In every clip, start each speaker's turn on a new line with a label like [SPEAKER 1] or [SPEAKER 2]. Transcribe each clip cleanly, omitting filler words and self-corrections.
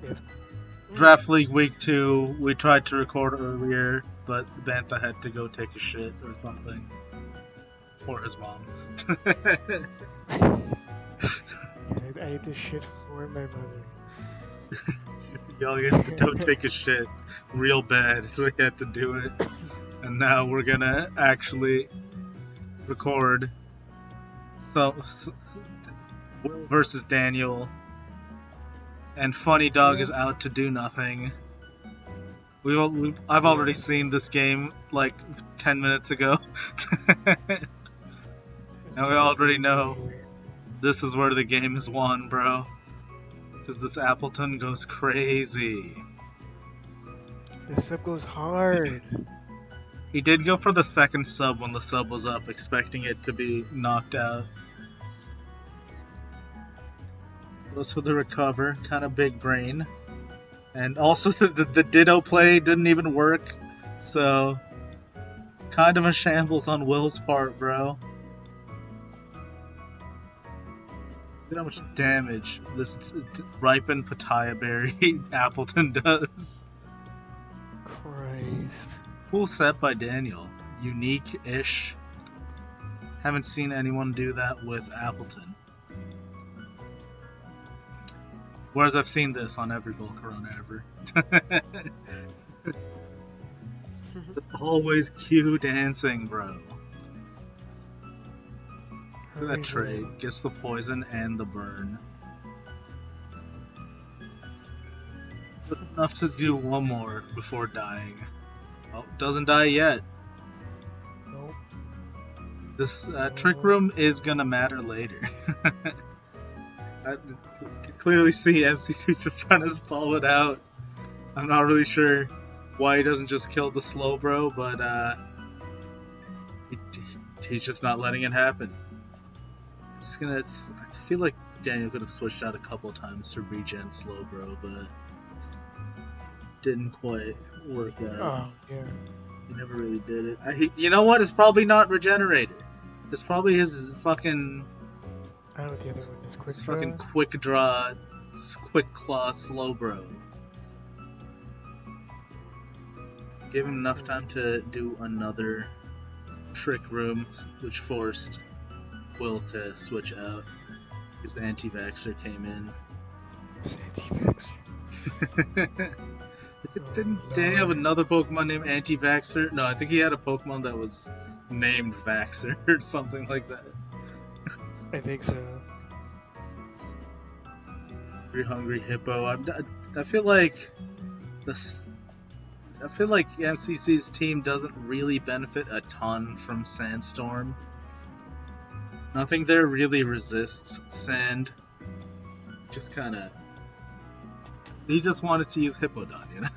[SPEAKER 1] Yes.
[SPEAKER 2] Draft League Week 2, we tried to record earlier, but Bantha had to go take a shit or something. For his mom.
[SPEAKER 1] I ate this shit for my mother.
[SPEAKER 2] Y'all had to go take a shit real bad, so he had to do it. And now we're gonna actually record Will versus Daniel. And Funny Dog is out to do nothing. I've already seen this game like 10 minutes ago. And we already know this is where the game is won, bro. Because this Appleton goes crazy.
[SPEAKER 1] This sub goes hard.
[SPEAKER 2] He did go for the second sub when the sub was up, expecting it to be knocked out. Goes for the recover, kind of big brain. And also the Ditto play didn't even work, so kind of a shambles on Will's part, bro. Look at how much damage this ripened papaya berry Appleton does.
[SPEAKER 1] Christ.
[SPEAKER 2] Cool set by Daniel. Unique-ish. Haven't seen anyone do that with Appleton. Whereas I've seen this on every Bull Corona ever. Always Q dancing, bro. Look at that trade. Gets the poison and the burn. But enough to do one more before dying. Oh, doesn't die yet.
[SPEAKER 1] Nope.
[SPEAKER 2] This trick room is gonna matter later. I can clearly see MCC's just trying to stall it out. I'm not really sure why he doesn't just kill the slow bro, but he's just not letting it happen. I feel like Daniel could have switched out a couple times to regen slow bro, but didn't quite work out.
[SPEAKER 1] Oh, yeah.
[SPEAKER 2] He never really did it. You know what? It's probably not regenerated. It's probably his fucking...
[SPEAKER 1] I don't know what the other one is. Quick
[SPEAKER 2] draw? Fucking quick draw, quick claw, slow bro. Give him enough time to do another trick room, which forced Will to switch out. Because the anti-vaxxer came in.
[SPEAKER 1] It's anti-vaxxer.
[SPEAKER 2] Didn't Danny have another Pokemon named Anti-Vaxxer? No, I think he had a Pokemon that was named Vaxxer or something like that.
[SPEAKER 1] I think so.
[SPEAKER 2] Very hungry hippo. I feel like this. I feel like MCC's team doesn't really benefit a ton from Sandstorm. Nothing there really resists sand. Just kind of. He just wanted to use Hippodon, you know?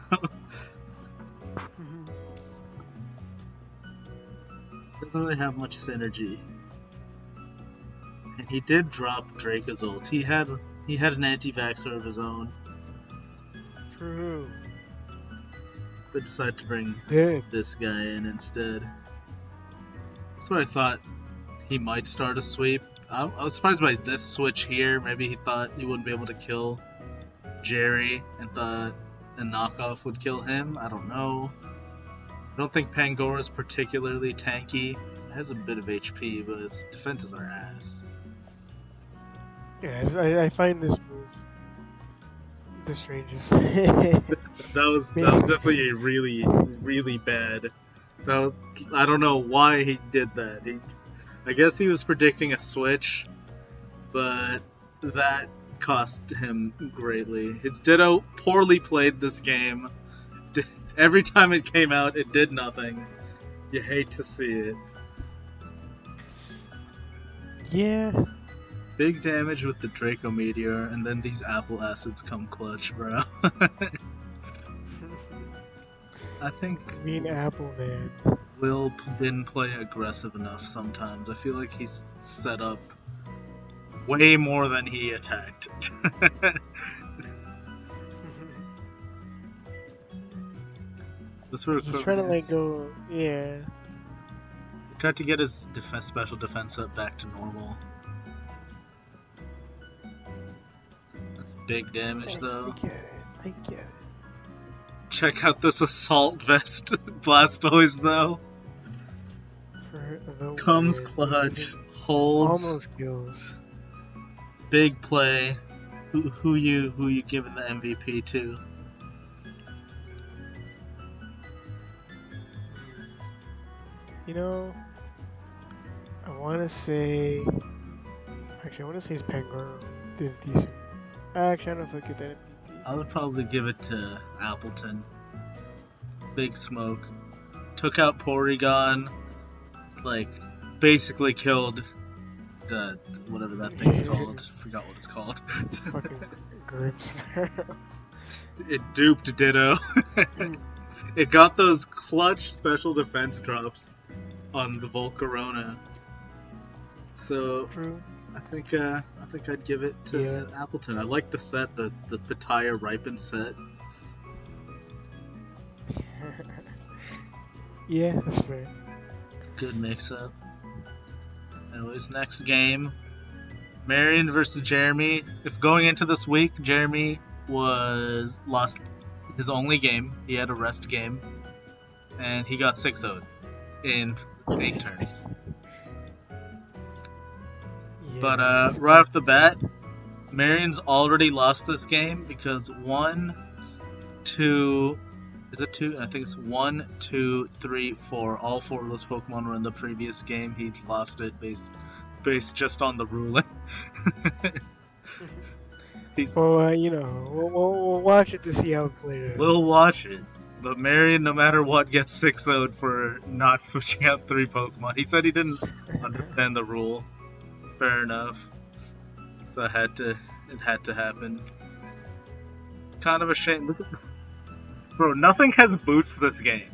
[SPEAKER 2] Doesn't really have much synergy. And he did drop Draco's ult. He had an anti-vaxxer of his own.
[SPEAKER 1] True.
[SPEAKER 2] They decided to bring
[SPEAKER 1] Good.
[SPEAKER 2] this guy in instead. That's what I thought he might start a sweep. I was surprised by this switch here. Maybe he thought he wouldn't be able to kill Jerry and thought a knockoff would kill him. I don't know. I don't think Pangora's particularly tanky. It has a bit of HP, but its defenses are ass.
[SPEAKER 1] Yeah, I find this move the strangest.
[SPEAKER 2] that was definitely a really bad. I don't know why he did that. I guess he was predicting a switch, but that cost him greatly. His Ditto poorly played this game. Every time it came out, it did nothing. You hate to see it.
[SPEAKER 1] Yeah.
[SPEAKER 2] Big damage with the Draco Meteor, and then these Apple Acids come clutch, bro. I think
[SPEAKER 1] Green Apple, man.
[SPEAKER 2] Will didn't play aggressive enough sometimes. I feel like he's set up way more than he attacked.
[SPEAKER 1] He's trying to like go, yeah.
[SPEAKER 2] He tried to get his special defense up back to normal. That's big damage though.
[SPEAKER 1] I get it.
[SPEAKER 2] Check out this assault vest Blastoise though.
[SPEAKER 1] For the
[SPEAKER 2] Comes
[SPEAKER 1] win.
[SPEAKER 2] clutch, holds,
[SPEAKER 1] Almost kills.
[SPEAKER 2] big play. Who you giving the MVP to?
[SPEAKER 1] You know, I want to say. Actually, I want to say it's Penguin. Did decent. Actually, I don't know if I get that MVP.
[SPEAKER 2] I would probably give it to Appleton. Big smoke. Took out Porygon. Like, basically killed the whatever that thing's called. Forgot what it's called.
[SPEAKER 1] Fucking Grips.
[SPEAKER 2] It duped Ditto. It got those clutch special defense drops on the Volcarona. So
[SPEAKER 1] True.
[SPEAKER 2] I think I'd give it to Appleton. I like the set, the Pitaya Ripen set.
[SPEAKER 1] Yeah, that's fair.
[SPEAKER 2] Good mix-up. Anyways, next game. Marion versus Jeremy. If going into this week, Jeremy lost his only game. He had a rest game. And he got 6-0'd in 8 turns.
[SPEAKER 1] Yeah,
[SPEAKER 2] But right off the bat, Marion's already lost this game because 1, 2... Is it 2? I think it's 1, 2, 3, 4. All 4 of those Pokemon were in the previous game. He lost it based just on the ruling.
[SPEAKER 1] Well, you know, we'll watch it to see how it played out.
[SPEAKER 2] We'll watch it. But Marion, no matter what, gets 6-0'd for not switching out 3 Pokemon. He said he didn't understand the rule. Fair enough. So it had to happen. Kind of a shame. Look at, bro, nothing has boots this game.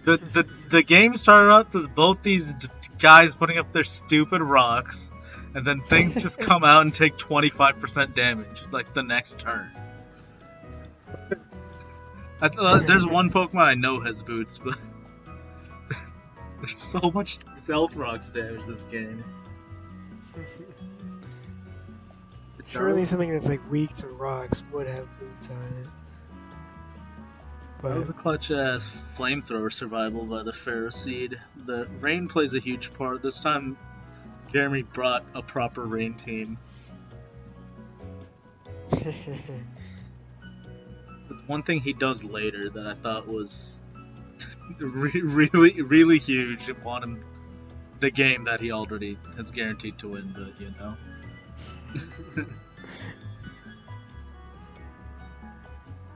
[SPEAKER 2] The game started out with both these guys putting up their stupid rocks, and then things just come out and take 25% damage, like the next turn. There's one Pokemon I know has boots, but there's so much Stealth Rocks damage this game.
[SPEAKER 1] Surely something that's like weak to rocks would have boots on it.
[SPEAKER 2] That was a clutch flamethrower survival by the Pharaoh Seed. The rain plays a huge part. This time, Jeremy brought a proper rain team. But one thing he does later that I thought was really huge and won him the game that he already has guaranteed to win, but you know.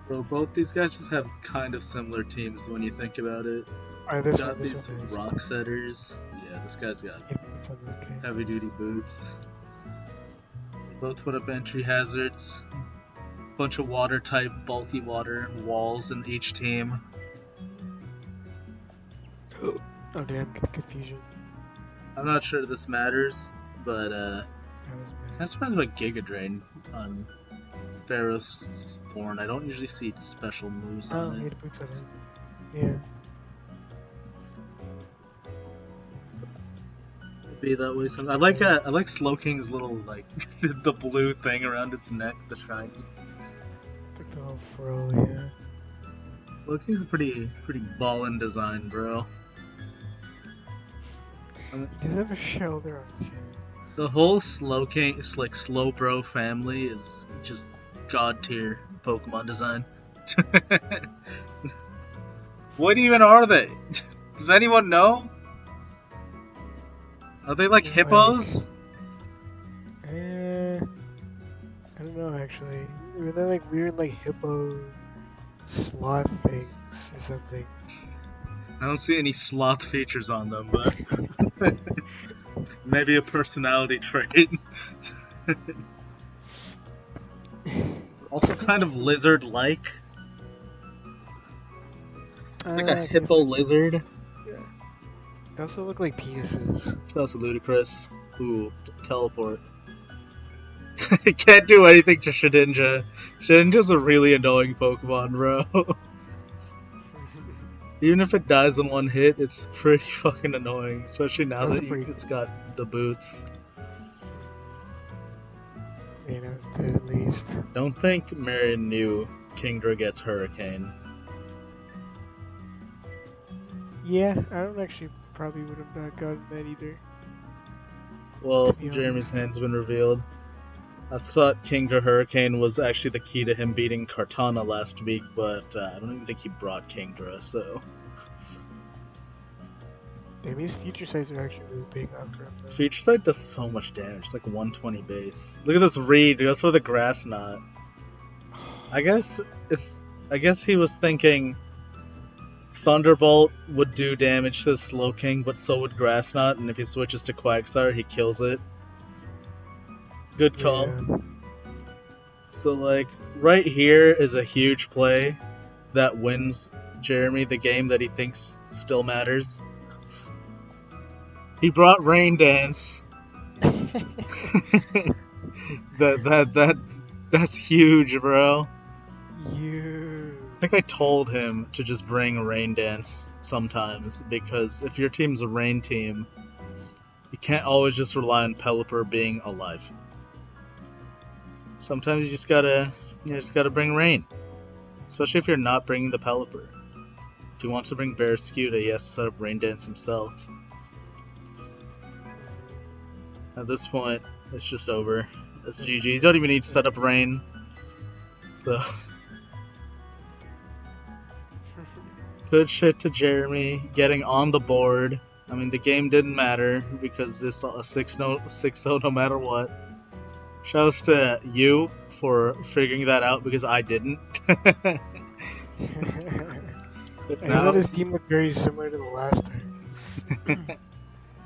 [SPEAKER 2] Bro, both these guys just have kind of similar teams when you think about it.
[SPEAKER 1] This
[SPEAKER 2] Got
[SPEAKER 1] one
[SPEAKER 2] these
[SPEAKER 1] is.
[SPEAKER 2] rock setters. Yeah, this guy's got
[SPEAKER 1] Boots on this game.
[SPEAKER 2] heavy duty boots. Both put up entry hazards. Bunch of water type, bulky water walls in each team.
[SPEAKER 1] Oh damn, confusion.
[SPEAKER 2] I'm not sure this matters, but
[SPEAKER 1] That was
[SPEAKER 2] I'm surprised about Giga Drain on Pharaoh's Thorn. I don't usually see special moves
[SPEAKER 1] Oh,
[SPEAKER 2] on
[SPEAKER 1] he
[SPEAKER 2] it.
[SPEAKER 1] had boots on it. Yeah.
[SPEAKER 2] Be that way. I like Slowking's little like the blue thing around its neck, the shiny.
[SPEAKER 1] Like the whole fro, yeah.
[SPEAKER 2] Slowking's a pretty ballin' design, bro.
[SPEAKER 1] He doesn't have a shoulder on his head.
[SPEAKER 2] The whole Slowking, it's like Slowbro family is just god tier Pokemon design. What even are they? Does anyone know? Are they like hippos?
[SPEAKER 1] I don't know actually. They're like weird like hippo sloth things or something.
[SPEAKER 2] I don't see any sloth features on them, but maybe a personality trait. Also kind of lizard-like. It's like a hippo lizard.
[SPEAKER 1] They also look like penises.
[SPEAKER 2] That's ludicrous. Ooh, teleport. Can't do anything to Shedinja. Shedinja's a really annoying Pokemon, bro. Even if it dies in one hit, it's pretty fucking annoying. Especially now that it's got the boots.
[SPEAKER 1] Man, I was dead at least.
[SPEAKER 2] Don't think Marion knew Kingdra gets Hurricane.
[SPEAKER 1] Yeah, I don't actually probably would have not gotten that either,
[SPEAKER 2] Well,
[SPEAKER 1] to be
[SPEAKER 2] Jeremy's
[SPEAKER 1] honest.
[SPEAKER 2] hand's been revealed. I thought Kingdra Hurricane was actually the key to him beating Kartana last week, but I don't even think he brought Kingdra, so...
[SPEAKER 1] Damn, these future sights are actually really big after him, though.
[SPEAKER 2] Future Sight does so much damage, it's like 120 base. Look at this Reed, goes for the Grass Knot. I guess he was thinking Thunderbolt would do damage to Slowking, but so would Grass Knot, and if he switches to Quagsire, he kills it. Good call.
[SPEAKER 1] Yeah.
[SPEAKER 2] So, like, right here is a huge play that wins Jeremy the game that he thinks still matters. He brought Rain Dance. That's huge, bro. I think I told him to just bring Rain Dance sometimes, because if your team's a rain team, you can't always just rely on Pelipper being alive. Sometimes you just gotta bring rain, especially if you're not bringing the Pelipper. If he wants to bring Barrascuda, he has to set up Rain Dance himself. At this point, it's just over. It's GG. You don't even need to set up Rain. So, good shit to Jeremy getting on the board. I mean, the game didn't matter because it's a 6-0 no matter what. Shouts to you for figuring that out because I didn't.
[SPEAKER 1] I just thought his team looked very similar to the last time. I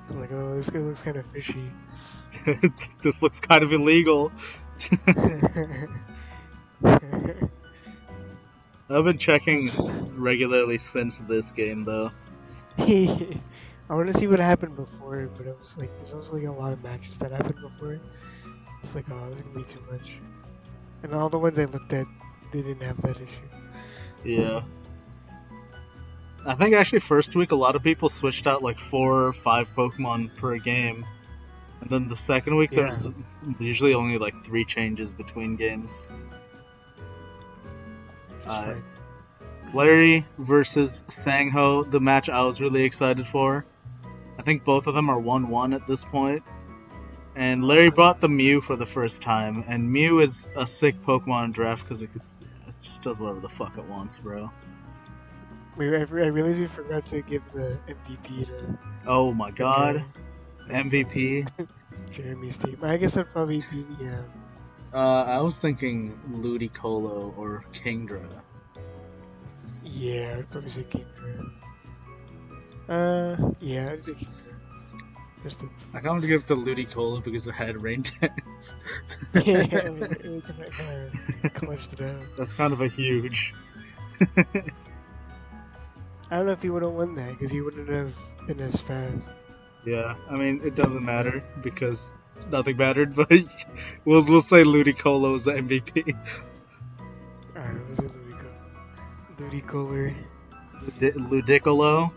[SPEAKER 1] was like, oh, this guy looks kind of fishy.
[SPEAKER 2] This looks kind of illegal. I've been checking regularly since this game, though.
[SPEAKER 1] I want to see what happened before, but it was like there's also like a lot of matches that happened before. It's like, oh, this is gonna be too much. And all the ones I looked at, they didn't have that issue.
[SPEAKER 2] Yeah. I think actually first week a lot of people switched out like 4 or 5 Pokemon per game. And then the second week there's usually only like 3 changes between games. Larry versus Sangho, the match I was really excited for. I think both of them are 1-1 at this point. And Larry brought the Mew for the first time, and Mew is a sick Pokemon in draft because it just does whatever the fuck it wants, bro.
[SPEAKER 1] Wait, I realized we forgot to give the MVP to...
[SPEAKER 2] Oh my god. MVP?
[SPEAKER 1] Jeremy's team. I guess I'd probably be...
[SPEAKER 2] I was thinking Ludicolo or Kingdra.
[SPEAKER 1] Yeah, I'd probably say Kingdra. Yeah, I'd say Kingdra.
[SPEAKER 2] I kind of give it to Ludicolo because it had Rain Dance.
[SPEAKER 1] Yeah, it kind of clutched it out.
[SPEAKER 2] That's kind of a huge...
[SPEAKER 1] I don't know if he would have won that because he wouldn't have been as fast.
[SPEAKER 2] Yeah, I mean, it doesn't matter because nothing mattered, but we'll say Ludicolo is the MVP.
[SPEAKER 1] Alright, was it Ludicolo?
[SPEAKER 2] Ludicolo?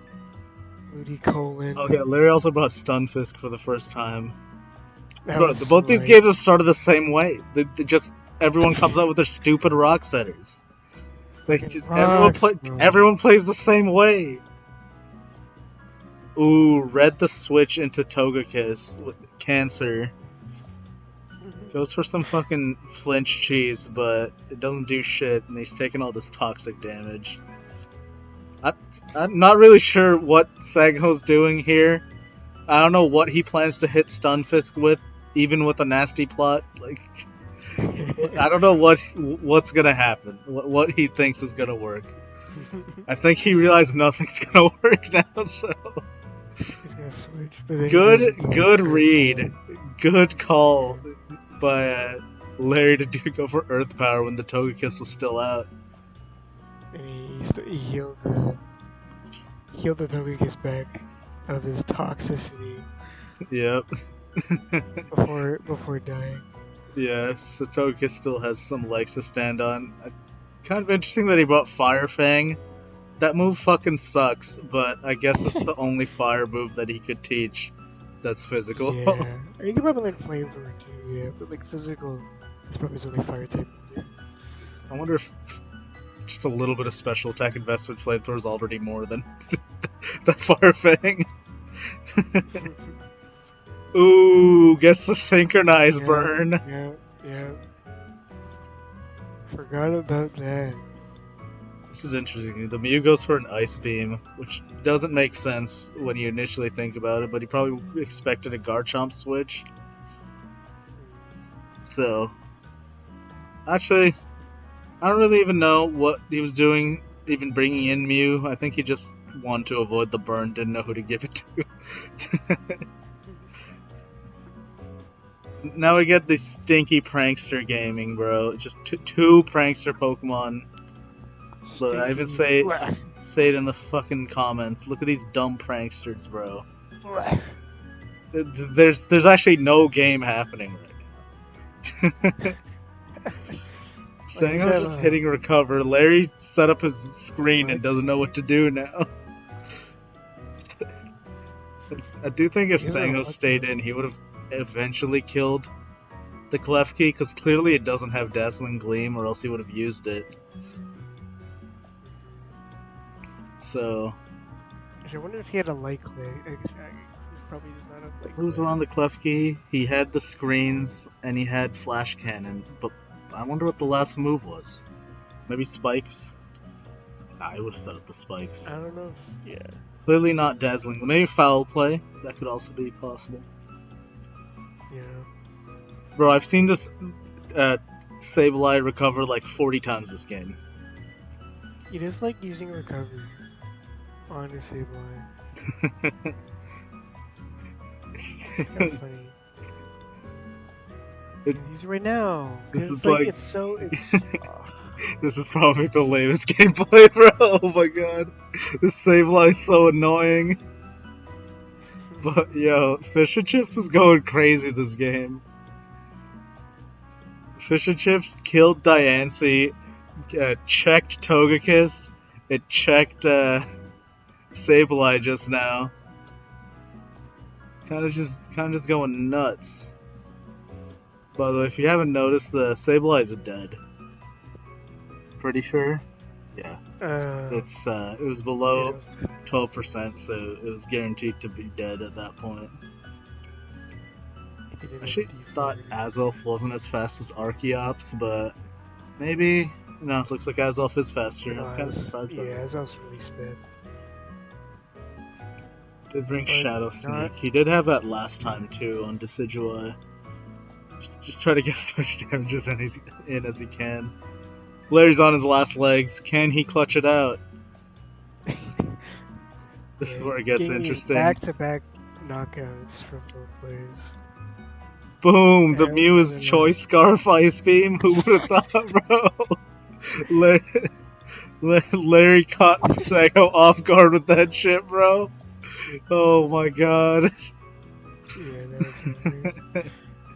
[SPEAKER 1] Ludicolin.
[SPEAKER 2] Okay, Larry also brought Stunfisk for the first time.
[SPEAKER 1] Both
[SPEAKER 2] these games have started the same way. They just everyone comes out with their stupid rock setters. Everyone plays the same way. Ooh, read the switch into Togekiss with Cancer. Goes for some fucking flinch cheese, but it doesn't do shit, and he's taking all this toxic damage. I'm not really sure what Sagho's doing here. I don't know what he plans to hit Stunfisk with, even with a nasty plot. Like, I don't know what's gonna happen. What he thinks is gonna work. I think he realized nothing's gonna work now. So
[SPEAKER 1] he's gonna switch. But
[SPEAKER 2] good read, good call by Larry to go for Earth Power when the Togekiss was still out.
[SPEAKER 1] And he healed the Togekiss back of his toxicity.
[SPEAKER 2] Yep.
[SPEAKER 1] before dying.
[SPEAKER 2] Yeah, so Togekiss still has some legs to stand on. Kind of interesting that he brought Fire Fang. That move fucking sucks, but I guess it's the only fire move that he could teach that's physical.
[SPEAKER 1] Yeah, you could probably like Flamethrower too, yeah, but like physical. It's probably his only fire type.
[SPEAKER 2] I wonder if just a little bit of special attack investment flamethrower is already more than the fire fang. Ooh, gets the synchronized burn.
[SPEAKER 1] Yeah. Forgot about that.
[SPEAKER 2] This is interesting. The Mew goes for an ice beam, which doesn't make sense when you initially think about it, but he probably expected a Garchomp switch. So, actually, I don't really even know what he was doing, even bringing in Mew. I think he just wanted to avoid the burn, didn't know who to give it to. Now we get this stinky prankster gaming, bro. Just two prankster Pokemon. Look, I even say it in the fucking comments. Look at these dumb pranksters, bro. There's actually no game happening right now. Sango's just hitting recover. Larry set up his screen and doesn't know what to do now. I do think if Sango stayed in, he would have eventually killed the Klefki, because clearly it doesn't have Dazzling Gleam, or else he would have used it. So,
[SPEAKER 1] I wonder if he had a light clay. He probably does not have light clay.
[SPEAKER 2] Who's around the Klefki? He had the screens and he had Flash Cannon, but I wonder what the last move was. Maybe Spikes? Nah, I would have set up the Spikes.
[SPEAKER 1] I don't know. Yeah.
[SPEAKER 2] Clearly not Dazzling. Maybe Foul Play. That could also be possible.
[SPEAKER 1] Yeah.
[SPEAKER 2] Bro, I've seen this Sableye recover like 40 times this game.
[SPEAKER 1] It is like using recovery on a Sableye. It's kind of funny. Use it right now.
[SPEAKER 2] This is
[SPEAKER 1] like it's so.
[SPEAKER 2] This is probably the latest gameplay, bro. Oh my god, this Sableye is so annoying. But yo, Fish and Chips is going crazy this game. Fish and Chips killed Diancie, checked Togekiss, it checked Sableye just now. Kind of just going nuts. By the way, if you haven't noticed, the Sableye is dead. Pretty sure. Yeah. It was below 12%, so it was guaranteed to be dead at that point. I actually thought Azelf wasn't as fast as Archeops, but maybe. No, it looks like Azelf is faster. I'm kind of surprised by that.
[SPEAKER 1] Yeah, Azelf's really sped.
[SPEAKER 2] Did bring Shadow Sneak. He did have that last time too on Decidueye. Just try to get as much damages in as he can. Larry's on his last legs. Can he clutch it out? This is where it gets interesting.
[SPEAKER 1] Back-to-back knockouts from both players.
[SPEAKER 2] Boom! The Mew's Choice Scarf Ice Beam. Who would have thought, bro? Larry caught Sago off guard with that shit, bro. Oh my god.
[SPEAKER 1] Yeah, that's weird.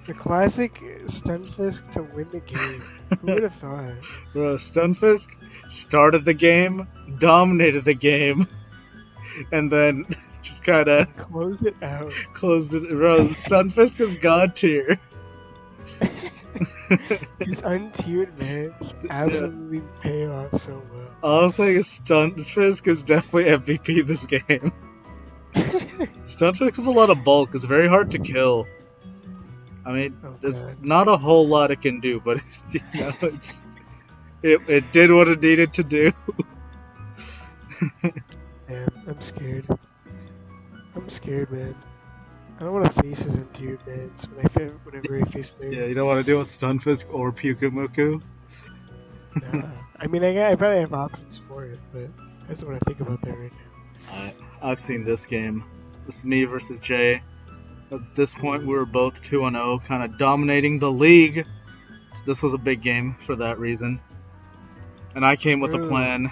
[SPEAKER 1] The classic Stunfisk to win the game. Who would have thought?
[SPEAKER 2] Bro, Stunfisk started the game, dominated the game, and then just kind of
[SPEAKER 1] closed it out.
[SPEAKER 2] Closed it. Bro, Stunfisk is god tier.
[SPEAKER 1] These untiered mans absolutely pay off so well.
[SPEAKER 2] All I'm saying is Stunfisk is definitely MVP this game. Stunfisk has a lot of bulk. It's very hard to kill. I mean, there's not a whole lot it can do, but it did what it needed to do.
[SPEAKER 1] Damn, I'm scared. I'm scared, man. I don't want to face his untiered mans whenever I face them.
[SPEAKER 2] Yeah, you don't want to deal with Stunfisk or Pyukumuku?
[SPEAKER 1] Nah. I mean, I probably have options for it, but I just want to think about that right now.
[SPEAKER 2] I've seen this game. This is me versus Jay. At this point, we were both 2-0, kind of dominating the league. This was a big game for that reason. And I came with a plan.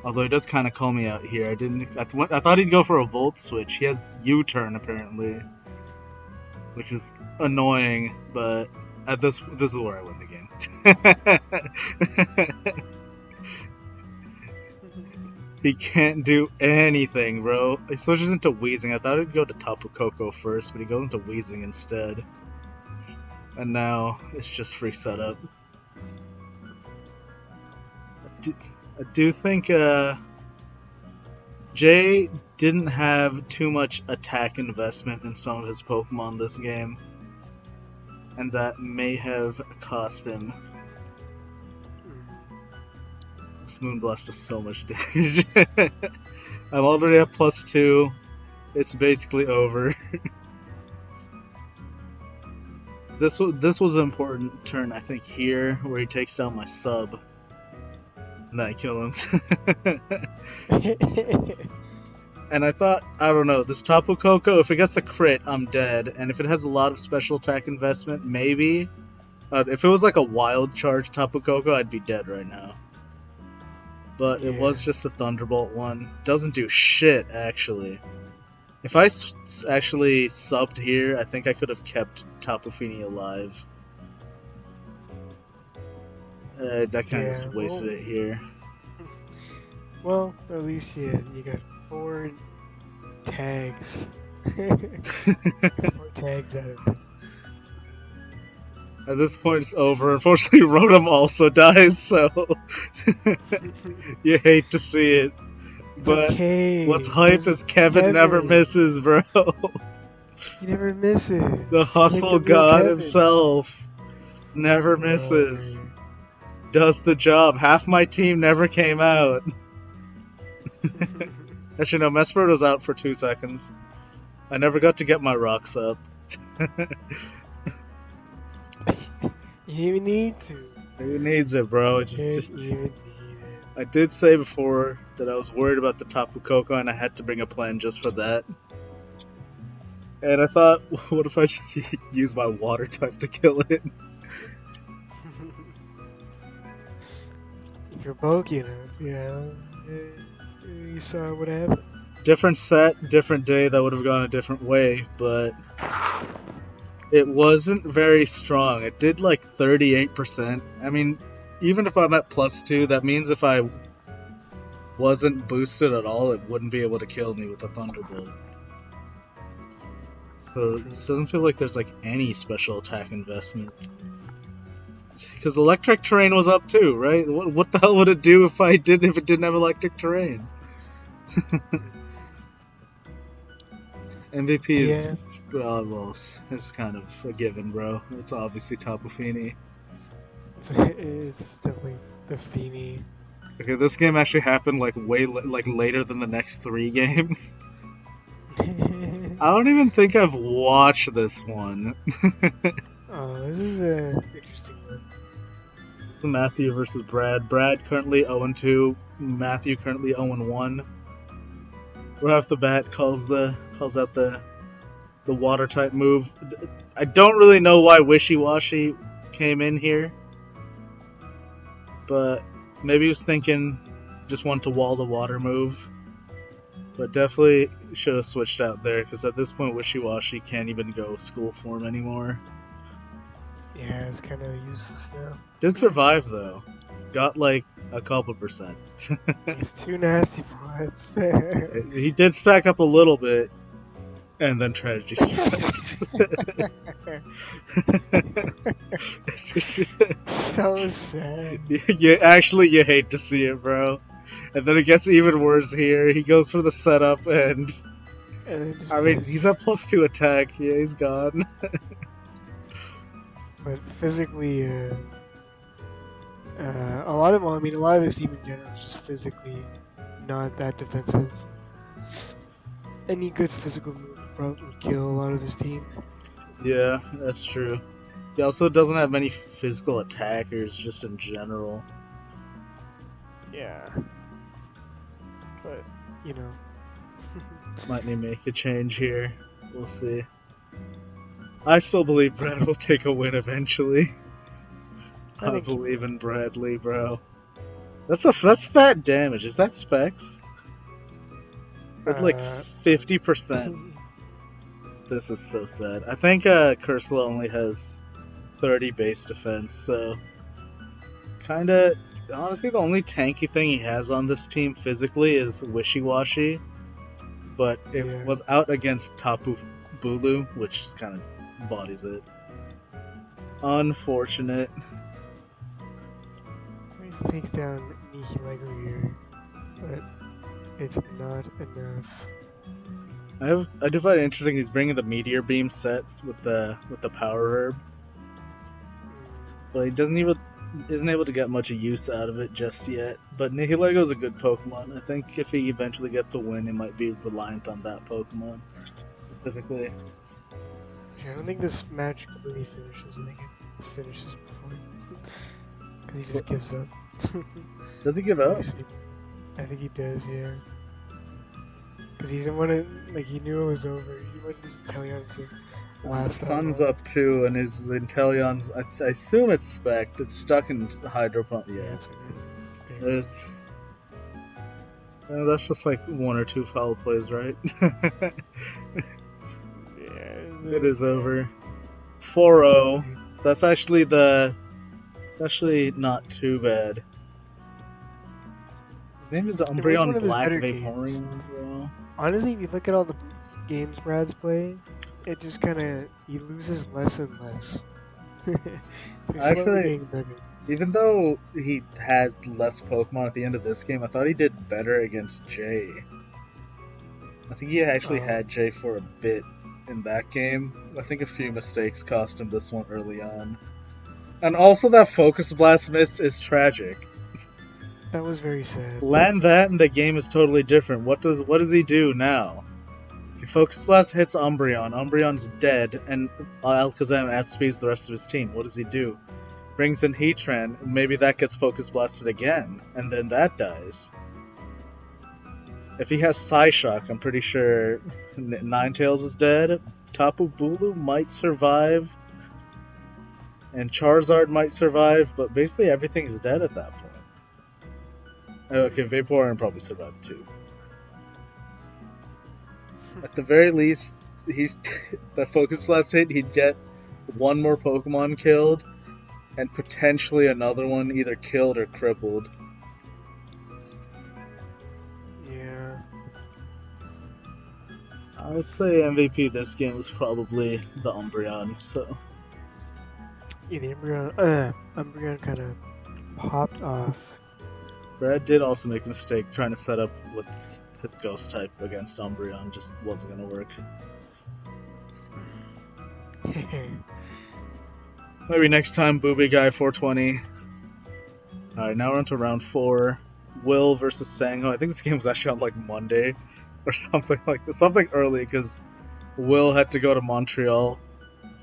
[SPEAKER 2] Although he does kind of call me out here. I thought he'd go for a Volt Switch. He has U-turn apparently, which is annoying. But this is where I win the game. He can't do anything, bro. He switches into Weezing. I thought he'd go to Tapu Koko first, but he goes into Weezing instead. and now it's just free setup. I do think Jay didn't have too much attack investment in some of his Pokemon this game, and that may have cost him. This Moonblast does so much damage. I'm already at +2. It's basically over. This was an important turn, I think, here, where he takes down my sub. And I kill him. And I thought, I don't know, this Tapu Koko, if it gets a crit, I'm dead. And if it has a lot of special attack investment, maybe. If it was like a wild charge Tapu Koko, I'd be dead right now. But it was just a Thunderbolt one. Doesn't do shit, actually. If I actually subbed here, I think I could have kept Tapu Fini alive. I kind of just wasted it here.
[SPEAKER 1] Well, at least you got 4 tags. 4 tags out of it.
[SPEAKER 2] At this point, it's over. Unfortunately, Rotom also dies, so you hate to see it. But
[SPEAKER 1] okay.
[SPEAKER 2] What's hype is Kevin never misses, bro.
[SPEAKER 1] He never misses.
[SPEAKER 2] The hustle god himself never misses. Does the job. Half my team never came out. Actually, no, Mesprit was out for 2 seconds. I never got to get my rocks up.
[SPEAKER 1] You didn't even need to.
[SPEAKER 2] Who needs it, bro? Just
[SPEAKER 1] even need it.
[SPEAKER 2] I did say before that I was worried about the Tapu Koko and I had to bring a plan just for that. And I thought, what if I just use my water type to kill it?
[SPEAKER 1] If you're bulky enough, you saw what happened.
[SPEAKER 2] Different set, different day, that would have gone a different way, but it wasn't very strong. It did like 38%. I mean, even if I'm at +2, that means if I wasn't boosted at all, it wouldn't be able to kill me with a Thunderbolt. So it doesn't feel like there's like any special attack investment. Because electric terrain was up too, right? What the hell would it do if it didn't have electric terrain? MVP is well, it's kind of a given, bro. It's obviously Tapu Fini.
[SPEAKER 1] It's definitely the Fini.
[SPEAKER 2] Okay, this game actually happened like later than the next 3 games. I don't even think I've watched this one.
[SPEAKER 1] Oh, this is an interesting one.
[SPEAKER 2] Matthew versus Brad. Brad currently 0-2. Matthew currently 0-1. Right off the bat, calls out the water type move. I don't really know why Wishy Washy came in here, but maybe he was thinking just want to wall the water move. But definitely should have switched out there, because at this point Wishy Washy can't even go school form anymore.
[SPEAKER 1] Yeah, it's kind of useless now.
[SPEAKER 2] Did survive though. Got like a couple percent.
[SPEAKER 1] It's 2 nasty points.
[SPEAKER 2] He did stack up a little bit, and then tragedy strikes.
[SPEAKER 1] So sad.
[SPEAKER 2] You hate to see it, bro. And then it gets even worse here. He goes for the setup, and I mean, he's at +2 attack. Yeah, he's gone.
[SPEAKER 1] But physically, a lot of his team in general is just physically not that defensive. Any good physical move would probably kill a lot of his team.
[SPEAKER 2] Yeah, that's true. He also doesn't have many physical attackers, just in general.
[SPEAKER 1] Yeah. But,
[SPEAKER 2] Might need to make a change here. We'll see. I still believe Brad will take a win eventually. I believe in Bradley, bro. That's fat damage. Is that specs? At like 50%. This is so sad. I think Cursula only has 30 base defense, so kinda honestly the only tanky thing he has on this team physically is Wishy Washy. But it was out against Tapu Bulu, which kind of bodies it. Unfortunate.
[SPEAKER 1] He takes down Nihilego here, but it's not enough.
[SPEAKER 2] I do find it interesting. He's bringing the meteor beam sets with the power herb, but he isn't able to get much use out of it just yet. But Nihilego's a good Pokemon. I think if he eventually gets a win, he might be reliant on that Pokemon specifically.
[SPEAKER 1] Yeah, I don't think this match completely finishes. I think it finishes before. Because he just gives up.
[SPEAKER 2] Does he give up?
[SPEAKER 1] I think he does, yeah. Because he didn't want to, like, he knew it was over. He wanted his Inteleon to last
[SPEAKER 2] The
[SPEAKER 1] that
[SPEAKER 2] sun's
[SPEAKER 1] long.
[SPEAKER 2] up too, and his Inteleon's. I assume it's spec. It's stuck in Hydro Pump. Yeah.
[SPEAKER 1] That's okay.
[SPEAKER 2] There's. That's just like one or two foul plays, right?
[SPEAKER 1] Yeah,
[SPEAKER 2] It is over. 4-0. That's actually not too bad. His name is Umbreon Black Vaporeon, bro.
[SPEAKER 1] Honestly, if you look at all the games Brad's playing, it just kind of, he loses less and less. He's slowly
[SPEAKER 2] Actually,
[SPEAKER 1] getting better.
[SPEAKER 2] even though he had less Pokemon at the end of this game, I thought he did better against Jay. I think he actually had Jay for a bit in that game. I think a few mistakes cost him this one early on. And also that Focus Blast missed is tragic.
[SPEAKER 1] That was very sad.
[SPEAKER 2] Land that and the game is totally different. What does he do now? If Focus Blast hits Umbreon, Umbreon's dead, and Alakazam outspeeds the rest of his team. What does he do? Brings in Heatran, maybe that gets Focus Blasted again, and then that dies. If he has Psyshock, I'm pretty sure Ninetales is dead. Tapu Bulu might survive, and Charizard might survive, but basically everything is dead at that point. Okay, Vaporeon probably survived too. At the very least, that Focus Blast hit, he'd get one more Pokemon killed, and potentially another one either killed or crippled.
[SPEAKER 1] Yeah.
[SPEAKER 2] I would say MVP this game was probably the Umbreon, so...
[SPEAKER 1] Yeah, the Umbreon kind of popped off.
[SPEAKER 2] Brad did also make a mistake trying to set up with his Ghost type against Umbreon, just wasn't gonna work. Maybe next time, Booby Guy 420. Alright, now we're on to round 4. Will versus Sangho. I think this game was actually on like Monday or something like this. Something early because Will had to go to Montreal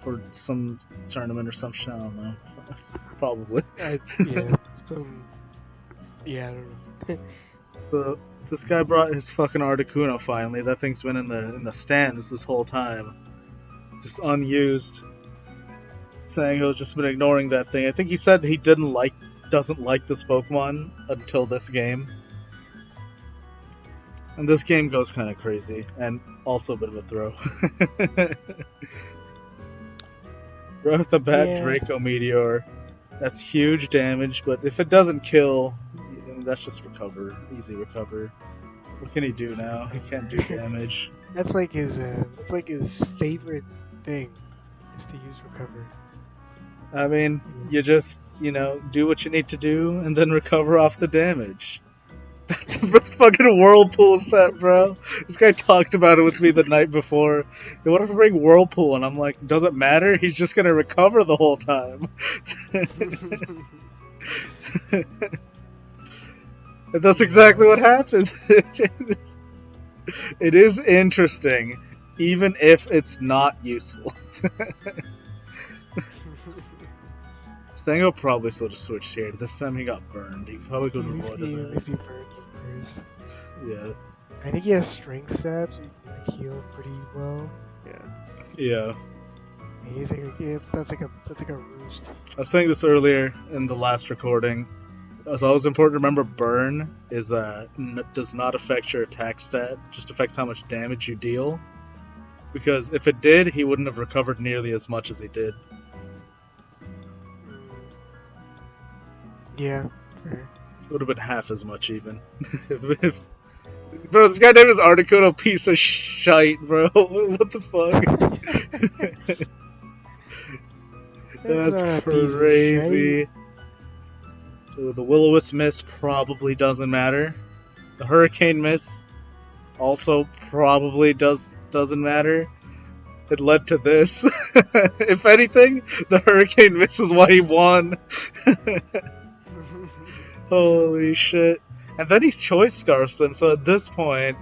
[SPEAKER 2] for some tournament or some shit. I don't know. Probably.
[SPEAKER 1] Yeah, I don't know.
[SPEAKER 2] So this guy brought his fucking Articuno finally. That thing's been in the stands this whole time, just unused. Sangho's just been ignoring that thing. I think he said he doesn't like this Pokemon until this game. And this game goes kind of crazy, and also a bit of a throw. Right off the bat, Draco Meteor. That's huge damage, but if it doesn't kill, that's just recover. Easy recover. What can he do now? He can't do damage.
[SPEAKER 1] That's like his favorite thing, is to use recover.
[SPEAKER 2] I mean, you just, do what you need to do and then recover off the damage. That's the first fucking Whirlpool set, bro. This guy talked about it with me the night before. They wanted to bring Whirlpool, and I'm like, doesn't matter. He's just gonna recover the whole time. And that's exactly what happens. It is interesting, even if it's not useful. Stango probably should have switched here. This time he got burned. He probably could have avoided that.
[SPEAKER 1] At least he burned him first.
[SPEAKER 2] Yeah.
[SPEAKER 1] I think he has strength stabs, so he can heal pretty well.
[SPEAKER 2] Yeah.
[SPEAKER 1] He's like, that's like a roost.
[SPEAKER 2] I was saying this earlier in the last recording. It's always important to remember burn is does not affect your attack stat, just affects how much damage you deal. Because if it did, he wouldn't have recovered nearly as much as he did.
[SPEAKER 1] Yeah, fair.
[SPEAKER 2] It would have been half as much even. Bro, this guy named his Articuno piece of shite, bro. What the fuck?
[SPEAKER 1] That's
[SPEAKER 2] That's
[SPEAKER 1] not a piece of shit.
[SPEAKER 2] crazy. Ooh, the Will-O-Wisp miss probably doesn't matter. The Hurricane miss also probably doesn't matter. It led to this. If anything, the Hurricane miss is why he won. Holy shit. And then he's choice scarfs him, so at this point,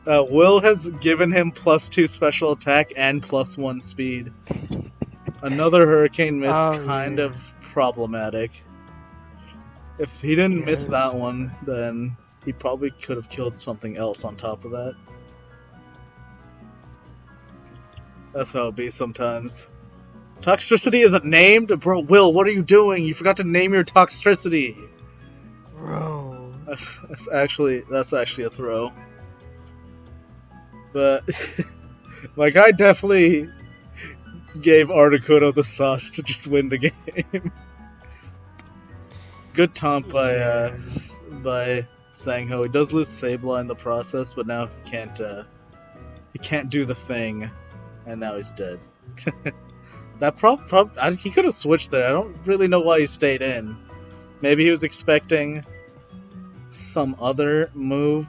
[SPEAKER 2] Will has given him +2 special attack and +1 speed. Another Hurricane miss,
[SPEAKER 1] Oh
[SPEAKER 2] kind
[SPEAKER 1] yeah.
[SPEAKER 2] of problematic. If he didn't miss
[SPEAKER 1] Yes.
[SPEAKER 2] that one, then he probably could have killed something else on top of that. That's how it be sometimes. Toxicity isn't named? Bro, Will, what are you doing? You forgot to name your toxicity.
[SPEAKER 1] Bro.
[SPEAKER 2] That's actually a throw. But my guy definitely gave Articuno the sauce to just win the game. Good taunt
[SPEAKER 1] Yeah.
[SPEAKER 2] by Sangho. He does lose Sableye in the process, but now he can't do the thing, and now he's dead. That he could have switched there. I don't really know why he stayed in. Maybe he was expecting some other move,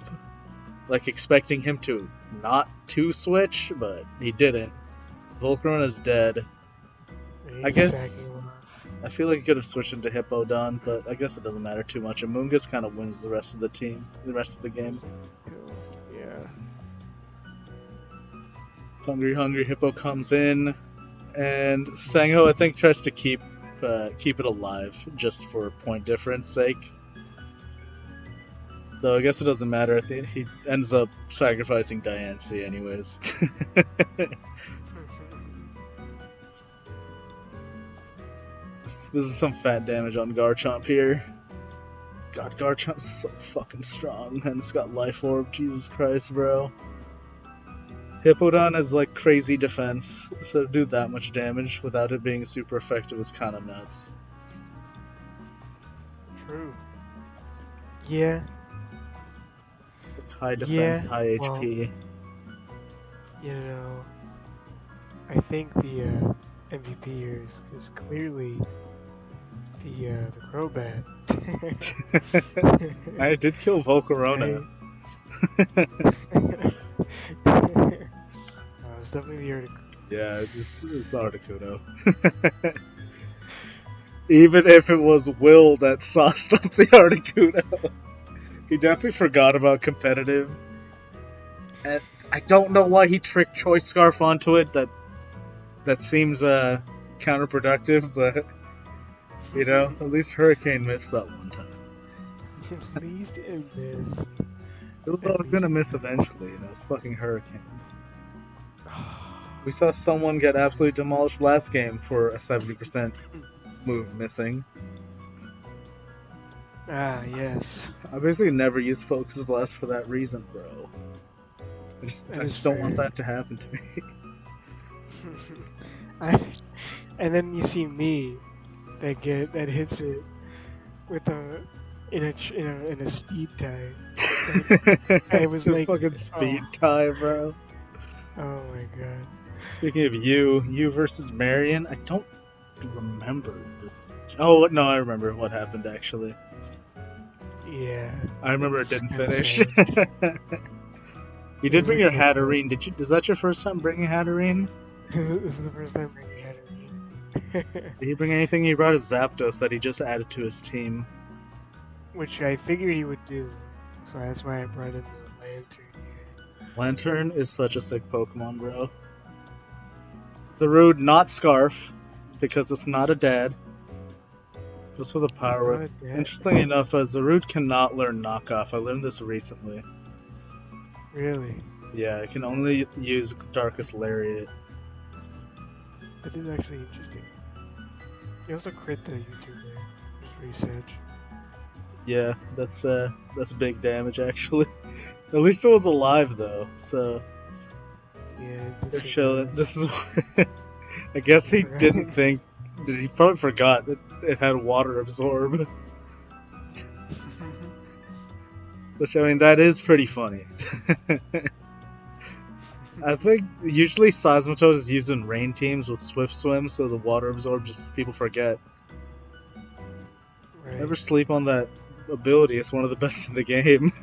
[SPEAKER 2] like expecting him to not to switch, but he didn't. Volcarona is dead. I guess I feel like he could have switched into Hippowdon, but I guess it doesn't matter too much. Amoonguss kind of wins the rest of the game.
[SPEAKER 1] Yeah.
[SPEAKER 2] Hungry Hippo comes in, and Sangho I think tries to keep it alive just for point difference sake. Though I guess it doesn't matter. I think he ends up sacrificing Diancie anyways. This is some fat damage on Garchomp here. God, Garchomp's so fucking strong, and it's got Life Orb. Jesus Christ, bro. Hippowdon has like crazy defense, so to do that much damage without it being super effective is kind of nuts.
[SPEAKER 1] True. Yeah.
[SPEAKER 2] High defense,
[SPEAKER 1] Yeah,
[SPEAKER 2] high
[SPEAKER 1] well,
[SPEAKER 2] HP.
[SPEAKER 1] You know, I think the MVP here is clearly the Crobat.
[SPEAKER 2] I did kill Volcarona.
[SPEAKER 1] It's definitely the Articuno.
[SPEAKER 2] Yeah, it's Articuno. Even if it was Will that sauced up the Articuno. He definitely forgot about competitive. And I don't know why he tricked Choice Scarf onto it. That seems counterproductive, but you know, at least Hurricane missed that one time.
[SPEAKER 1] At least it missed.
[SPEAKER 2] It was gonna miss eventually, you know, it's fucking Hurricane. We saw someone get absolutely demolished last game for a 70% move missing.
[SPEAKER 1] Ah, yes.
[SPEAKER 2] I basically never use Focus Blast for that reason, bro. I just don't want that to happen to me.
[SPEAKER 1] And then you see me that hits it with in a speed tie. I was
[SPEAKER 2] the
[SPEAKER 1] like,
[SPEAKER 2] fucking speed tie, bro.
[SPEAKER 1] Oh my god.
[SPEAKER 2] Speaking of you versus Marion, I don't remember this. Oh no, I remember what happened actually.
[SPEAKER 1] Yeah.
[SPEAKER 2] I remember it didn't finish. You
[SPEAKER 1] It
[SPEAKER 2] did
[SPEAKER 1] was
[SPEAKER 2] bring
[SPEAKER 1] like
[SPEAKER 2] your Hatterene. Did you? Is that your first time bringing Hatterene?
[SPEAKER 1] This is the first time bringing Hatterene.
[SPEAKER 2] Did he bring anything? He brought a Zapdos that he just added to his team.
[SPEAKER 1] Which I figured he would do. So that's why I brought in the Lantern here.
[SPEAKER 2] Lantern is such a sick Pokemon, bro. Zarude, not Scarf, because it's not a dad. Just for the power. Interestingly enough, Zarude cannot learn Knockoff. I learned this recently.
[SPEAKER 1] Really?
[SPEAKER 2] Yeah, it can only use Darkest Lariat.
[SPEAKER 1] That is actually interesting. You also crit the YouTube there. Just research.
[SPEAKER 2] Yeah, that's big damage actually. At least it was alive though, so
[SPEAKER 1] yeah,
[SPEAKER 2] they're chilling. This is why I guess he didn't think. He probably forgot that it had water absorb. Which I mean, that is pretty funny. I think usually Seismitoad is used in rain teams with Swift Swim, so the water absorb just people forget.
[SPEAKER 1] Right.
[SPEAKER 2] Never sleep on that ability. It's one of the best in the game.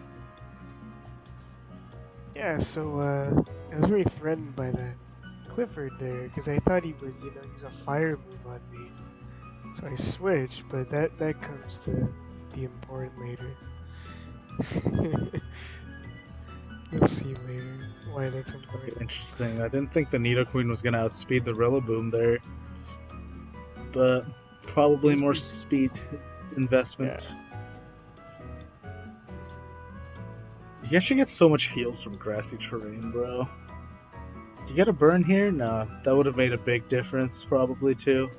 [SPEAKER 1] Yeah. So I was very threatened by that Clifford there because I thought he would, use a fire move on me. So I switched, but that comes to be important later. You'll see later why that's important.
[SPEAKER 2] Interesting. I didn't think the Nidoqueen was gonna outspeed the Rillaboom there, but probably
[SPEAKER 1] He's
[SPEAKER 2] more
[SPEAKER 1] pretty,
[SPEAKER 2] speed
[SPEAKER 1] yeah.
[SPEAKER 2] investment. You actually get so much heals from grassy terrain, bro. You get a burn here? Nah, that would have made a big difference, probably too.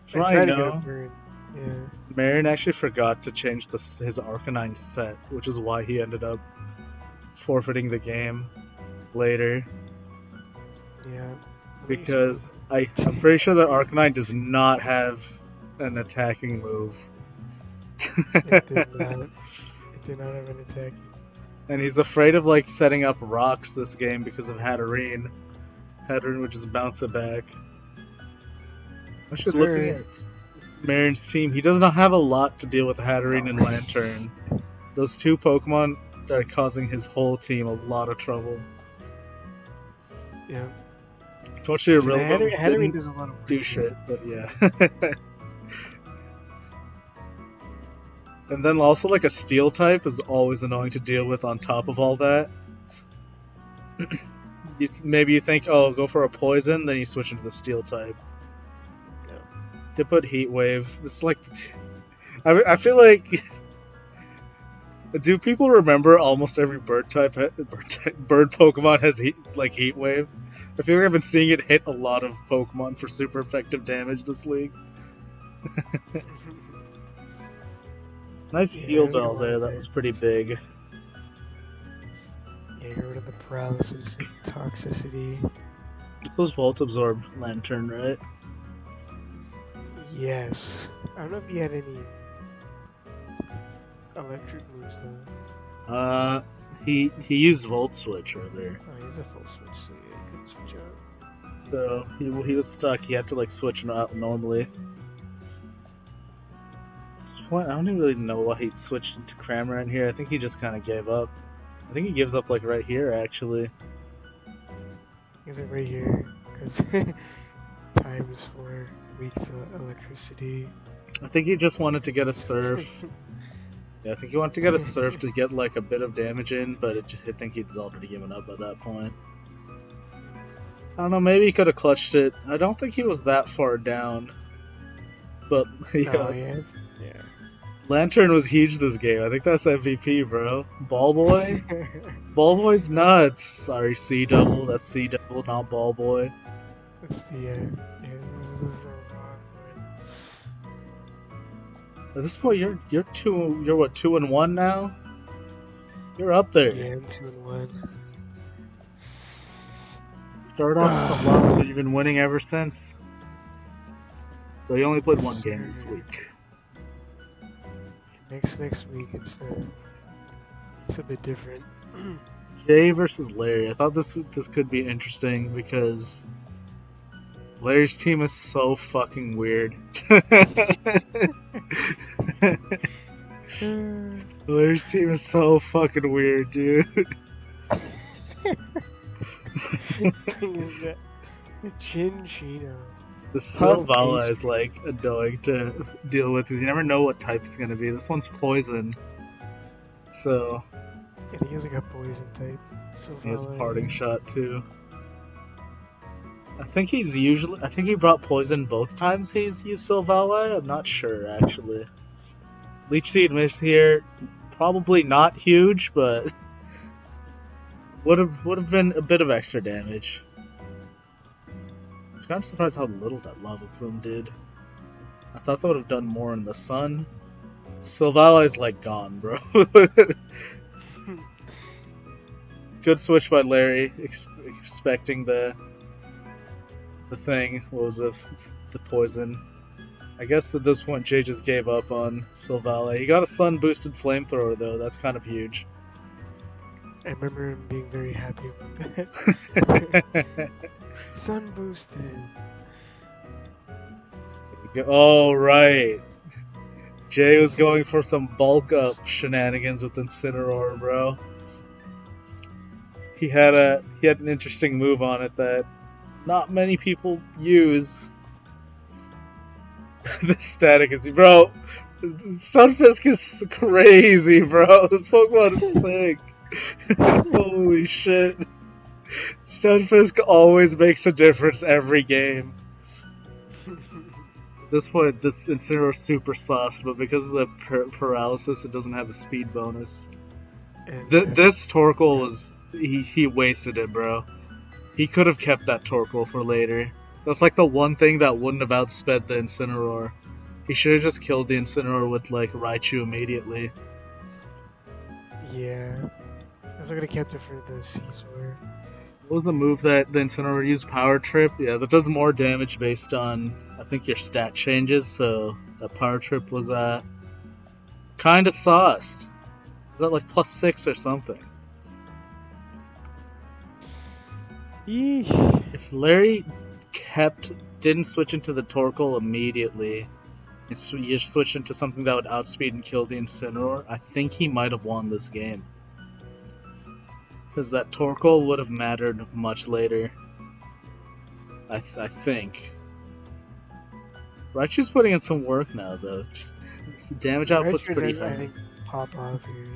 [SPEAKER 1] I
[SPEAKER 2] For all I
[SPEAKER 1] tried to get a
[SPEAKER 2] know,
[SPEAKER 1] burn. Yeah.
[SPEAKER 2] Marion actually forgot to change his Arcanine set, which is why he ended up forfeiting the game later.
[SPEAKER 1] Yeah.
[SPEAKER 2] Because I'm pretty sure that Arcanine does not have an attacking move.
[SPEAKER 1] It did not. It did not have an attack.
[SPEAKER 2] And he's afraid of like setting up rocks this game because of Hatterene. Hatterene would just bounce it back. Actually, looking
[SPEAKER 1] Sure.
[SPEAKER 2] at Marion's team, he does not have a lot to deal with Hatterene and Lantern. Those two Pokemon are causing his whole team a lot of trouble.
[SPEAKER 1] Yeah.
[SPEAKER 2] Fortunately, Rillaboom
[SPEAKER 1] Hatterene
[SPEAKER 2] didn't
[SPEAKER 1] does a lot of work.
[SPEAKER 2] do shit, but yeah. And then also like a Steel type is always annoying to deal with on top of all that. Maybe you think, oh, go for a Poison, then you switch into the Steel type.
[SPEAKER 1] Yeah.
[SPEAKER 2] To put Heat Wave, it's like... I feel like... Do people remember almost every bird Pokemon has Heat Wave? I feel like I've been seeing it hit a lot of Pokemon for super effective damage this league. Nice heal bell there, that was pretty big.
[SPEAKER 1] Yeah, get rid of the paralysis, toxicity.
[SPEAKER 2] This was Volt Absorb Lantern, right?
[SPEAKER 1] Yes. I don't know if you had any electric moves though.
[SPEAKER 2] He used Volt Switch earlier.
[SPEAKER 1] Oh, he's a full switch, so yeah, you couldn't switch out.
[SPEAKER 2] So he was stuck, he had to like switch out normally. At this point, I don't even really know why he switched into Cramorant here. I think he just kind of gave up. I think he gives up like right here, actually.
[SPEAKER 1] Is it right here? Because time is for weak to electricity.
[SPEAKER 2] I think he just wanted to get a Surf. Yeah, I think he wanted to get a Surf to get like a bit of damage in, but I think he's already given up at that point. I don't know, maybe he could have clutched it. I don't think he was that far down. But, yeah.
[SPEAKER 1] Oh, yeah. Yeah.
[SPEAKER 2] Lantern was huge this game. I think that's MVP, bro. Ball Boy? Ball Boy's nuts. Sorry, C Double. That's C Double, not Ball Boy.
[SPEAKER 1] That's the, yeah, this is so wrong,
[SPEAKER 2] At this point, you're what, 2-1 now? You're up there.
[SPEAKER 1] Yeah, I'm 2-1.
[SPEAKER 2] Start off with a loss, but you've been winning ever since. So you only played one game this week.
[SPEAKER 1] Next week it's a bit different.
[SPEAKER 2] Jay versus Larry. I thought this could be interesting because Larry's team is so fucking weird. Larry's team is so fucking weird, dude.
[SPEAKER 1] The Chinchino.
[SPEAKER 2] The Silvala is like annoying to deal with because you never know what type it's gonna be. This one's poison, so
[SPEAKER 1] I think he has like a poison type.
[SPEAKER 2] he has Parting Shot too. I think he brought poison both times he's used Silvala. I'm not sure actually. Leech Seed missed here, probably not huge, but would have been a bit of extra damage. I'm kind of surprised how little that Lava Plume did. I thought that would have done more in the sun. Silvala is like gone, bro. Good switch by Larry, expecting the thing. What was the poison? I guess at this point Jay just gave up on Silvala. He got a sun boosted flamethrower though. That's kind of huge.
[SPEAKER 1] I remember him being very happy about that. Sun boosted.
[SPEAKER 2] Oh, right. Jay was
[SPEAKER 1] Yes, sir.
[SPEAKER 2] going for some bulk up shenanigans with Incineroar, bro. He had an interesting move on it that not many people use. The static is, bro. Stunfisk is crazy, bro. This Pokemon is sick. Holy shit. Stunfisk always makes a difference every game. At this point, this Incineroar is super sauce, but because of the paralysis, it doesn't have a speed bonus.
[SPEAKER 1] and
[SPEAKER 2] This Torkoal was... He wasted it, bro. He could have kept that Torkoal for later. That's like the one thing that wouldn't have outsped the Incineroar. He should have just killed the Incineroar with, like, Raichu immediately.
[SPEAKER 1] yeah, I was gonna kept it for the Caesar.
[SPEAKER 2] What was the move that the Incineroar used? Power Trip? Yeah, that does more damage based on, I think, your stat changes, so that Power Trip was, kinda sauced. Was that, like, +6 or something?
[SPEAKER 1] Eesh.
[SPEAKER 2] If Larry didn't switch into the Torkoal immediately, you switch into something that would outspeed and kill the Incineroar, I think he might have won this game. Because that Torkoal would have mattered much later. I think. Raichu's putting in some work now, though. Damage output's
[SPEAKER 1] Raichu
[SPEAKER 2] pretty
[SPEAKER 1] does, I
[SPEAKER 2] high.
[SPEAKER 1] think, pop off here.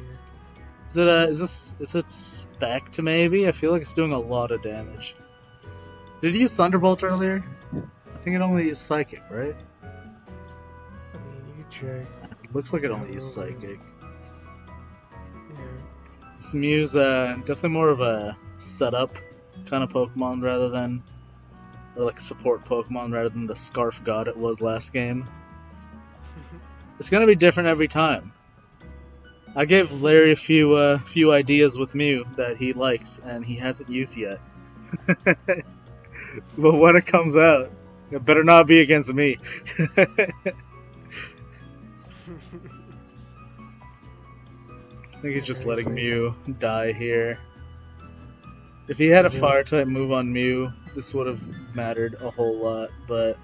[SPEAKER 2] Is it spec maybe? I feel like it's doing a lot of damage. Did you use Thunderbolt earlier? I think it only used Psychic, right?
[SPEAKER 1] I mean, you can check.
[SPEAKER 2] It looks like it
[SPEAKER 1] Yeah,
[SPEAKER 2] only used
[SPEAKER 1] really.
[SPEAKER 2] Psychic.
[SPEAKER 1] Yeah.
[SPEAKER 2] This Mew's definitely more of a setup kind of Pokemon rather than, or like a support Pokemon rather than the Scarf God it was last game. It's gonna be different every time. I gave Larry a few ideas with Mew that he likes and he hasn't used yet. But when it comes out, it better not be against me. I think he's just letting Mew die here. If he had a fire type move on Mew, this would have mattered a whole lot, but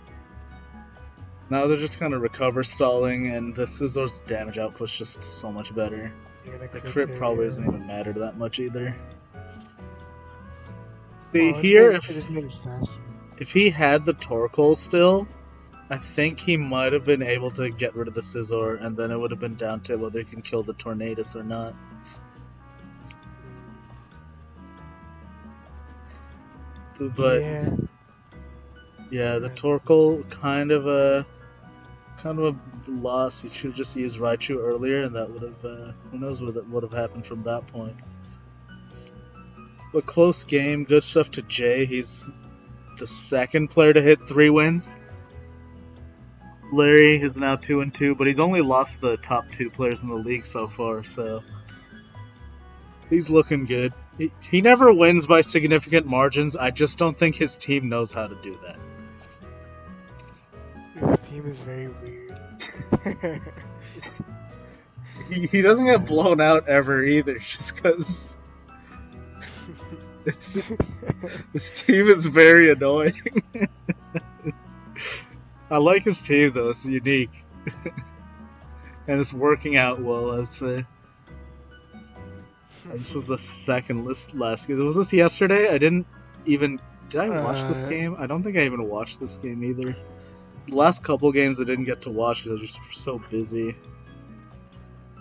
[SPEAKER 2] now they're just kind of recover stalling, and the Scissor's damage output's just so much better. The crit probably doesn't even matter that much either. See, here, if he had the Torkoal still, I think he might have been able to get rid of the Scizor, and then it would have been down to whether he can kill the Tornadus or not. But yeah, the Torkoal kind of a loss. He should have just used Raichu earlier, and that would have who knows what would have happened from that point. But close game, good stuff to Jay. He's the second player to hit 3 wins. Larry is now 2-2, but he's only lost the top 2 players in the league so far, so he's looking good. He never wins by significant margins. I just don't think his team knows how to do that.
[SPEAKER 1] His team is very weird.
[SPEAKER 2] He doesn't get blown out ever either, just because his team is very annoying. I like his team though; it's unique, and it's working out well. I'd say. This was the second last game. Was this yesterday? Did I watch this game? I don't think I even watched this game either. The last couple games I didn't get to watch because I was just so busy.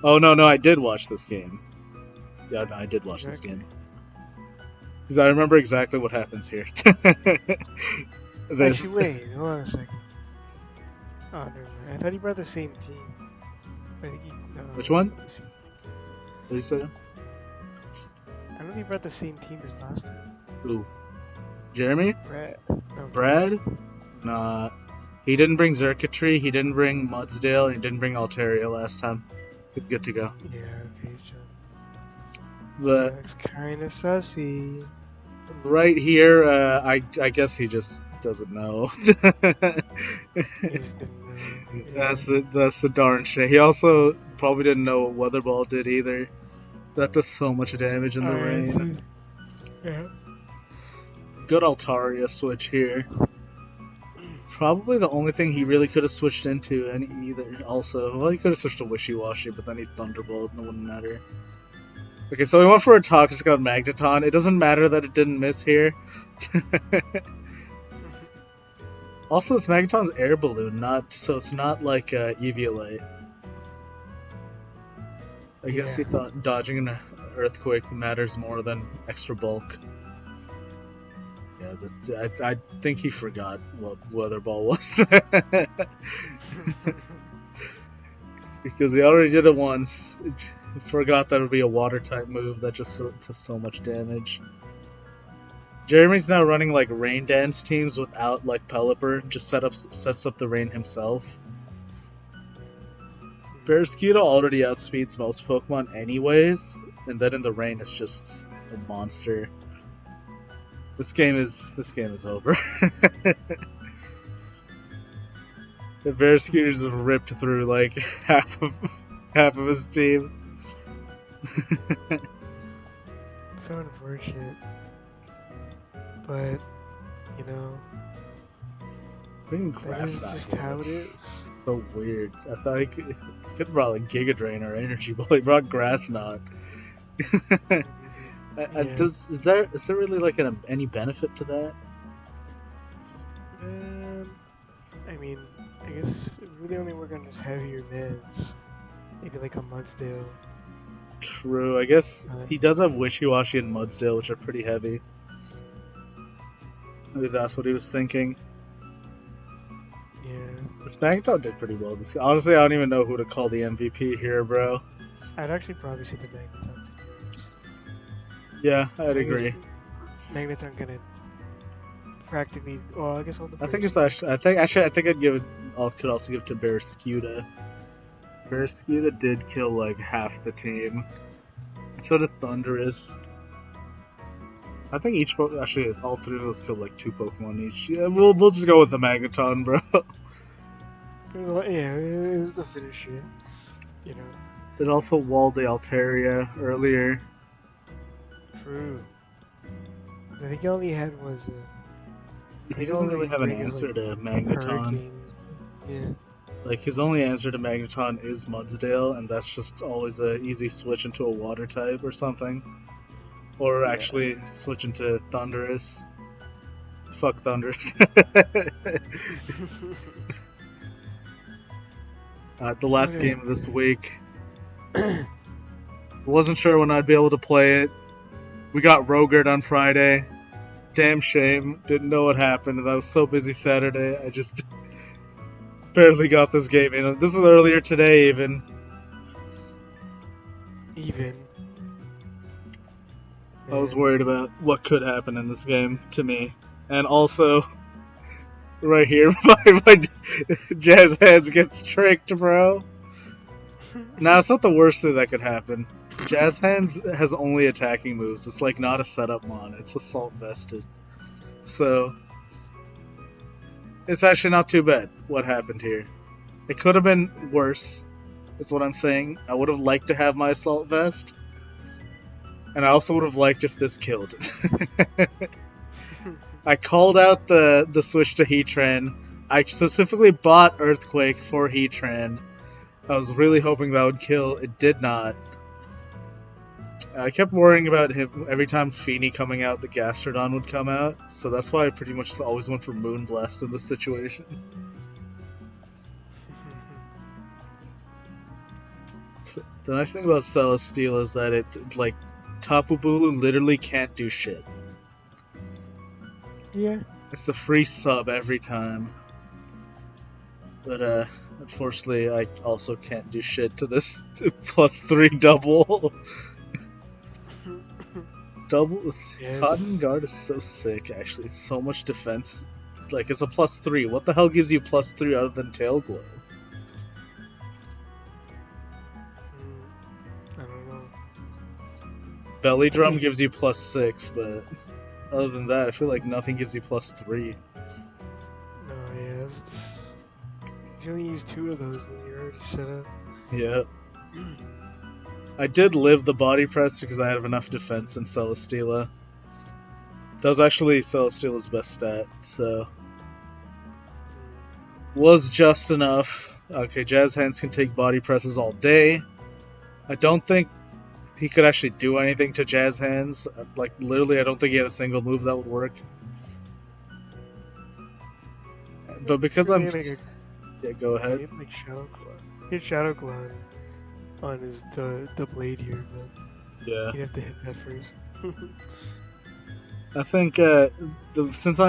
[SPEAKER 2] Oh no, I did watch this game. Yeah, no, I did watch this game. Because I remember exactly what happens here.
[SPEAKER 1] Actually, wait, hold on a second. Oh, never mind. I thought he brought the same team.
[SPEAKER 2] Which one? What did you say?
[SPEAKER 1] I don't think he brought the same team as last time.
[SPEAKER 2] Who? Jeremy?
[SPEAKER 1] Brad. No,
[SPEAKER 2] Brad? Nah. He didn't bring Xurkitree, he didn't bring Mudsdale, and he didn't bring Altaria last time. He's good to go.
[SPEAKER 1] Yeah, okay, John.
[SPEAKER 2] But
[SPEAKER 1] looks kind of sussy.
[SPEAKER 2] Right here, I guess he just doesn't know. That's the darn shit. He also probably didn't know what Weatherball did either. That does so much damage in the rain.
[SPEAKER 1] Yeah.
[SPEAKER 2] Good Altaria switch here. Probably the only thing he really could have switched into, and either also, well, he could have switched to Wishy-Washy, but then he'd Thunderbolt, and it wouldn't matter. Okay, so we went for a Toxic on Magneton. It doesn't matter that it didn't miss here. Also, it's Magneton's air balloon, so it's not like Eviolite. I guess he thought dodging an earthquake matters more than extra bulk. Yeah, I think he forgot what Weather Ball was. Because he already did it once. He forgot that it would be a water type move that just does so much damage. Jeremy's now running like rain dance teams without like Pelipper, just sets up the rain himself. Barraskewda already outspeeds most Pokemon anyways, and then in the rain it's just a monster. This game is over. The Barraskewda just ripped through like half of his team.
[SPEAKER 1] So unfortunate. But, you know, that is just how it is.
[SPEAKER 2] So weird. I thought he could have brought like Giga Drain or Energy Ball. He brought Grass Knot. Is there really like any benefit to that?
[SPEAKER 1] I mean, I guess it really only work on just heavier meds. Maybe like a Mudsdale.
[SPEAKER 2] True. I guess he does have Wishy-Washy and Mudsdale, which are pretty heavy. Maybe that's what he was thinking.
[SPEAKER 1] Yeah.
[SPEAKER 2] This Magneton did pretty well. Honestly, I don't even know who to call the MVP here, bro.
[SPEAKER 1] I'd actually probably say the Magneton.
[SPEAKER 2] Yeah, I'd agree.
[SPEAKER 1] Magneton gonna practically. Well, I guess all the.
[SPEAKER 2] I think it's actually. I think I'd give it. I could also give it to Barraskewda. Barraskewda did kill like half the team. So did Thundurus. I think actually all three of those killed like 2 Pokemon each. Yeah, we'll just go with the Magneton, bro.
[SPEAKER 1] It was the finisher. You know.
[SPEAKER 2] It also walled the Altaria earlier.
[SPEAKER 1] True. I think all he had was.
[SPEAKER 2] He doesn't really have an answer to Magneton.
[SPEAKER 1] Yeah.
[SPEAKER 2] Like, his only answer to Magneton is Mudsdale, and that's just always an easy switch into a water type or something. Or actually switch into Thundurus. Fuck Thundurus. The last game of this week. Wasn't sure when I'd be able to play it. We got Rogert on Friday. Damn shame. Didn't know what happened, and I was so busy Saturday. I just barely got this game in. This is earlier today, even. I was worried about what could happen in this game to me. And also, right here, my Jazz Hands gets tricked, bro. Now, it's not the worst thing that could happen. Jazz Hands has only attacking moves. It's like not a setup mon. It's assault vested. So, it's actually not too bad what happened here. It could have been worse, is what I'm saying. I would have liked to have my assault vest. And I also would have liked if this killed it. I called out the switch to Heatran. I specifically bought Earthquake for Heatran. I was really hoping that would kill. It did not. I kept worrying about him every time Feeny coming out, the Gastrodon would come out. So that's why I pretty much always went for Moonblast in this situation. So, the nice thing about Celesteela is that it, like, Tapu Bulu literally can't do shit.
[SPEAKER 1] Yeah.
[SPEAKER 2] It's a free sub every time. But, unfortunately, I also can't do shit to this +3 double. Yes. Cotton Guard is so sick, actually. It's so much defense. Like, it's a +3. What the hell gives you +3 other than Tail Glow?
[SPEAKER 1] I don't know.
[SPEAKER 2] Belly Drum gives you +6, but other than that, I feel like nothing gives you +3.
[SPEAKER 1] No, yeah, you only use 2 of those, then you're already set up.
[SPEAKER 2] Yeah. I did live the body press because I have enough defense in Celesteela. That was actually Celesteela's best stat, so was just enough. Okay, Jazz Hands can take body presses all day. I don't think he could actually do anything to Jazz Hands. Like, literally, I don't think he had a single move that would work. But because I'm... Yeah, go ahead.
[SPEAKER 1] He had like Shadow Claw. He had Shadow Claw on his the blade here, but
[SPEAKER 2] Yeah.
[SPEAKER 1] he'd have to hit that first.
[SPEAKER 2] I think since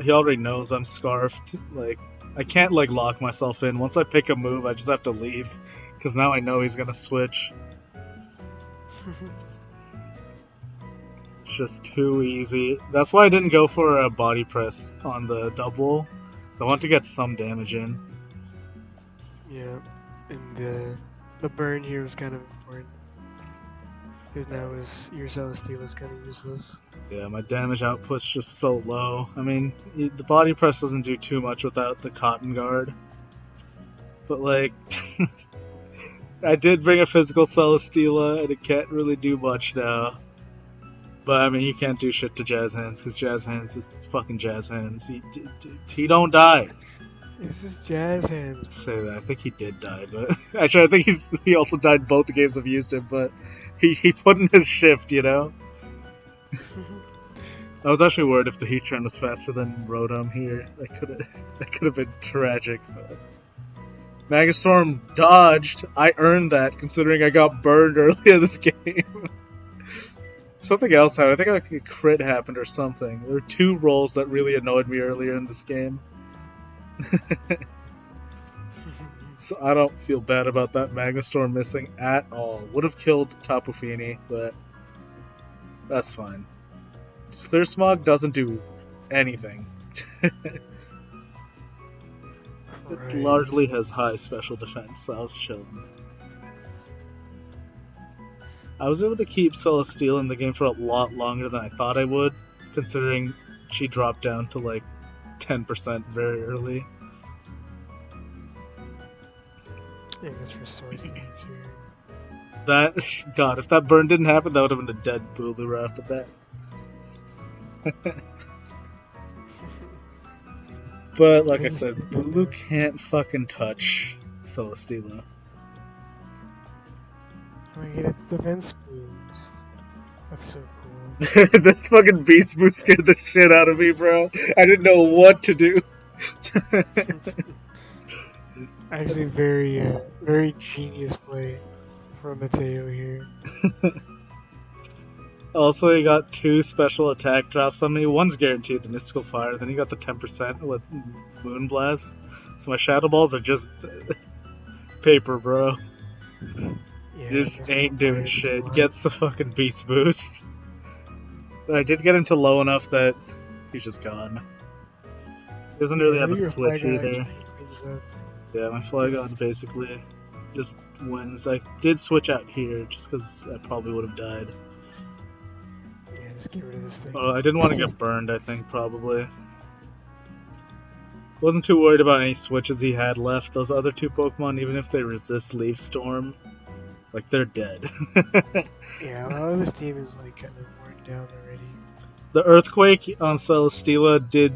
[SPEAKER 2] he already knows I'm scarfed. Like, I can't like lock myself in. Once I pick a move, I just have to leave because now I know he's gonna switch. It's just too easy. That's why I didn't go for a body press on the double. I want to get some damage in.
[SPEAKER 1] Yeah, and the burn here was kind of important because now your Celesteela is kind of useless.
[SPEAKER 2] Yeah, my damage output's just so low. I mean, the body press doesn't do too much without the cotton guard. But, like, I did bring a physical Celesteela, and it can't really do much now. But, I mean, he can't do shit to Jazz Hands, because Jazz Hands is fucking Jazz Hands. He don't die.
[SPEAKER 1] It's just Jazz Hands.
[SPEAKER 2] Say that. I think he did die, but... Actually, I think he also died both the games I've used him, but he put in his shift, you know? I was actually worried if the heat trend was faster than Rotom here. That could have been tragic. But Magastorm dodged. I earned that considering I got burned earlier this game. Something else happened. I think like a crit happened or something. There were two rolls that really annoyed me earlier in this game. So I don't feel bad about that Magastorm missing at all. Would have killed Tapu Fini, but that's fine. Clear Smog doesn't do anything. It largely has high special defense, so I was chilling. I was able to keep Celesteela in the game for a lot longer than I thought I would, considering she dropped down to like 10% very early.
[SPEAKER 1] Yeah, that's for source things here.
[SPEAKER 2] That, God, if that burn didn't happen, that would have been a dead Bulu right off the bat. But, like I said, Bulu can't fucking touch Celesteela.
[SPEAKER 1] I get a defense boost. That's so cool.
[SPEAKER 2] This fucking beast boost scared the shit out of me, bro. I didn't know what to do.
[SPEAKER 1] Actually, very genius play from Mateo here.
[SPEAKER 2] Also, he got 2 special attack drops on me. One's guaranteed, the Mystical Fire. Then he got the 10% with Moonblast. So my Shadow Balls are just paper, bro.
[SPEAKER 1] Yeah,
[SPEAKER 2] Just ain't doing shit. Gets the fucking Beast Boost. But I did get him to low enough that he's just gone. He doesn't really have a switch either. Yeah, my Flygon basically just wins. I did switch out here just because I probably would have died.
[SPEAKER 1] Yeah, just get rid of this thing.
[SPEAKER 2] Oh, I didn't want to get burned, I think, probably. Wasn't too worried about any switches he had left. Those other 2 Pokemon, even if they resist Leaf Storm, like, they're dead.
[SPEAKER 1] Yeah, a lot of his team is, like, kind of worn down already.
[SPEAKER 2] The Earthquake on Celesteela did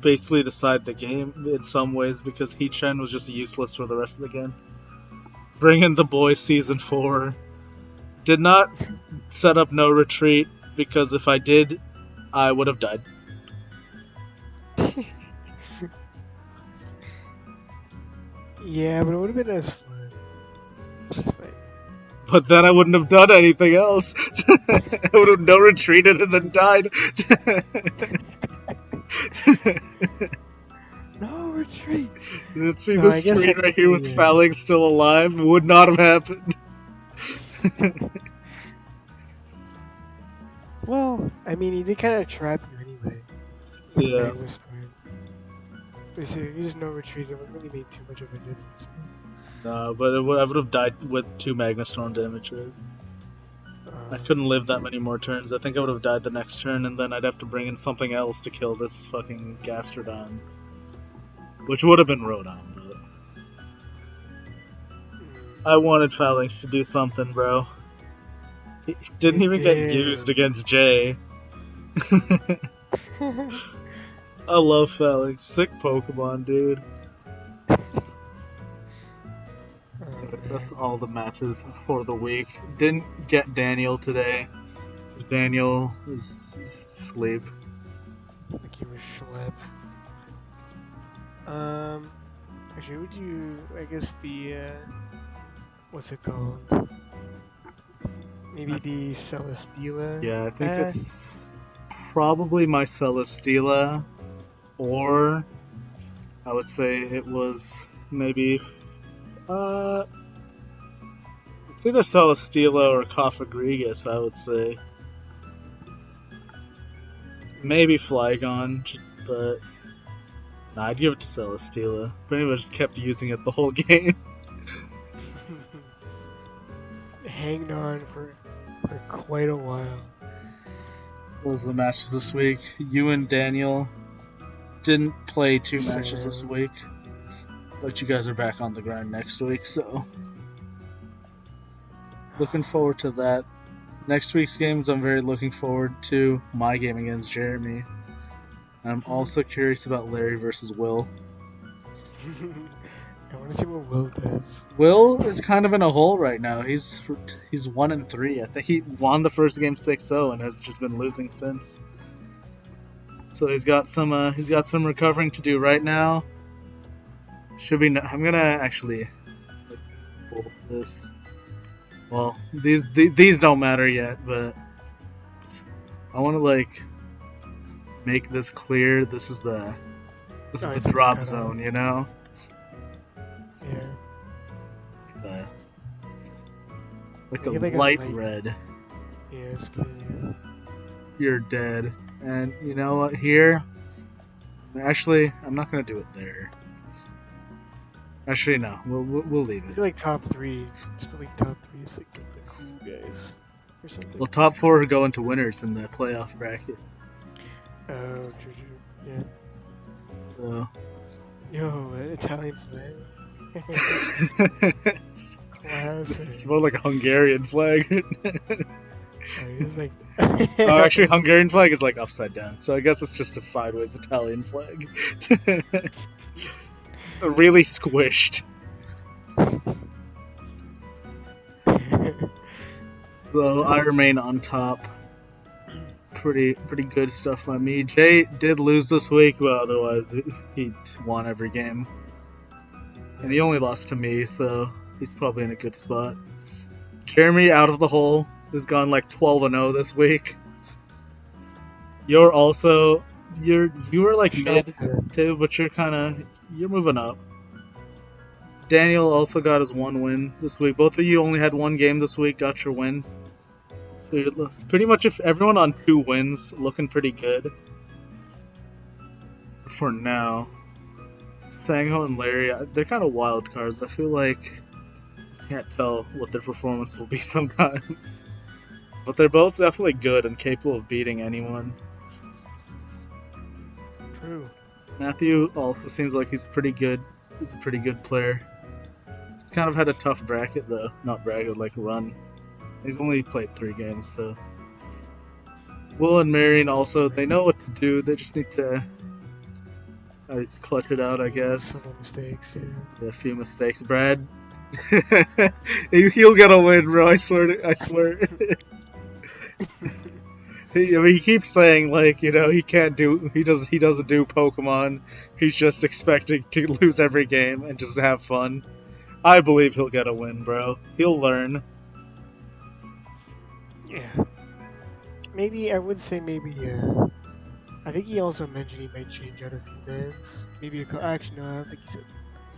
[SPEAKER 2] basically decide the game in some ways because Heatran was just useless for the rest of the game. Bring in the boys Season 4. Did not set up no retreat because if I did, I would have died.
[SPEAKER 1] Yeah, but it would have been as fun. That's fine.
[SPEAKER 2] But then I wouldn't have done anything else. I would have no retreated and then died.
[SPEAKER 1] No retreat.
[SPEAKER 2] Let's see the screen right here with Phalanx still alive. Would not have happened.
[SPEAKER 1] Well, I mean, he did kind of trap you anyway.
[SPEAKER 2] Yeah.
[SPEAKER 1] You just no retreat. It wouldn't really make too much of a difference.
[SPEAKER 2] No, but I would have died with 2 Magnastorm damage, right? I couldn't live that many more turns. I think I would have died the next turn, and then I'd have to bring in something else to kill this fucking Gastrodon. Which would have been Rotom, but... I wanted Phalanx to do something, bro. He didn't
[SPEAKER 1] It
[SPEAKER 2] even get used
[SPEAKER 1] did.
[SPEAKER 2] against Jay. I love Phalanx. Sick Pokemon, dude.
[SPEAKER 1] Oh
[SPEAKER 2] Anyway, that's
[SPEAKER 1] man.
[SPEAKER 2] all the matches for the week. Didn't get Daniel today. Daniel is asleep.
[SPEAKER 1] Like he was schlep. Actually, would you? I guess the what's it called? Maybe the Celesteela.
[SPEAKER 2] Yeah, I think it's probably my Celesteela, or I would say it was maybe it's either Celesteela or Coffagrigus, I would say. Maybe Flygon, but nah, I'd give it to Celesteela. Pretty much just kept using it the whole game.
[SPEAKER 1] Hanged on for quite a while.
[SPEAKER 2] Those were the matches this week. You and Daniel didn't play two matches this
[SPEAKER 1] Same.
[SPEAKER 2] week, but you guys are back on the grind next week, so looking forward to that. Next week's games, I'm very looking forward to my game against Jeremy. I'm also curious about Larry versus Will.
[SPEAKER 1] I want to see what Will does.
[SPEAKER 2] Will is kind of in a hole right now. He's 1-3. I think he won the first game 6-0 and has just been losing since. So he's got some recovering to do right now. Should be. I'm gonna actually pull this. Well, these don't matter yet, but I want to make this clear. This is the
[SPEAKER 1] It's the
[SPEAKER 2] drop
[SPEAKER 1] cutoff.
[SPEAKER 2] zone, you know.
[SPEAKER 1] Yeah.
[SPEAKER 2] Like a
[SPEAKER 1] Like a
[SPEAKER 2] light
[SPEAKER 1] light-
[SPEAKER 2] red.
[SPEAKER 1] Yeah, it's good.
[SPEAKER 2] You're dead. And you know what? Here, actually, I'm not gonna do it there. Actually, no. We'll leave
[SPEAKER 1] I
[SPEAKER 2] it.
[SPEAKER 1] feel like top three. Just put like top three is like the cool guys or something.
[SPEAKER 2] Well, top four go into winners in the playoff bracket.
[SPEAKER 1] Oh, true. Yeah.
[SPEAKER 2] So.
[SPEAKER 1] Yo, Italian flag. Classic.
[SPEAKER 2] It's more like a Hungarian flag.
[SPEAKER 1] It's like.
[SPEAKER 2] Oh, actually, Hungarian flag is like upside down, so I guess it's just a sideways Italian flag. Really squished. So I remain on top. Pretty good stuff by me. Jay did lose this week, but otherwise he won every game. And he only lost to me, so he's probably in a good spot. Jeremy out of the hole has gone like 12-0 this week. You were like mid too, but you're moving up. Daniel also got his one win this week. Both of you only had one game this week, got your win. So you're pretty much if everyone on 2 wins, looking pretty good. For now. Sangho and Larry, they're kind of wild cards. I feel like I can't tell what their performance will be sometimes. But they're both definitely good and capable of beating anyone.
[SPEAKER 1] True.
[SPEAKER 2] Matthew also seems like he's pretty good. He's a pretty good player. He's kind of had a tough bracket though. Not bracket, like run. He's only played 3 games, so. Will and Marion also, they know what to do. They just need to clutch it out, I guess.
[SPEAKER 1] Some mistakes, yeah.
[SPEAKER 2] A few mistakes. Brad, he'll get a win, bro. I swear. He keeps saying he can't do. He doesn't do Pokemon. He's just expecting to lose every game and just have fun. I believe he'll get a win, bro. He'll learn.
[SPEAKER 1] Yeah. Maybe, I would say I think he also mentioned he might change out a few bands. Maybe actually, no, I don't think he said.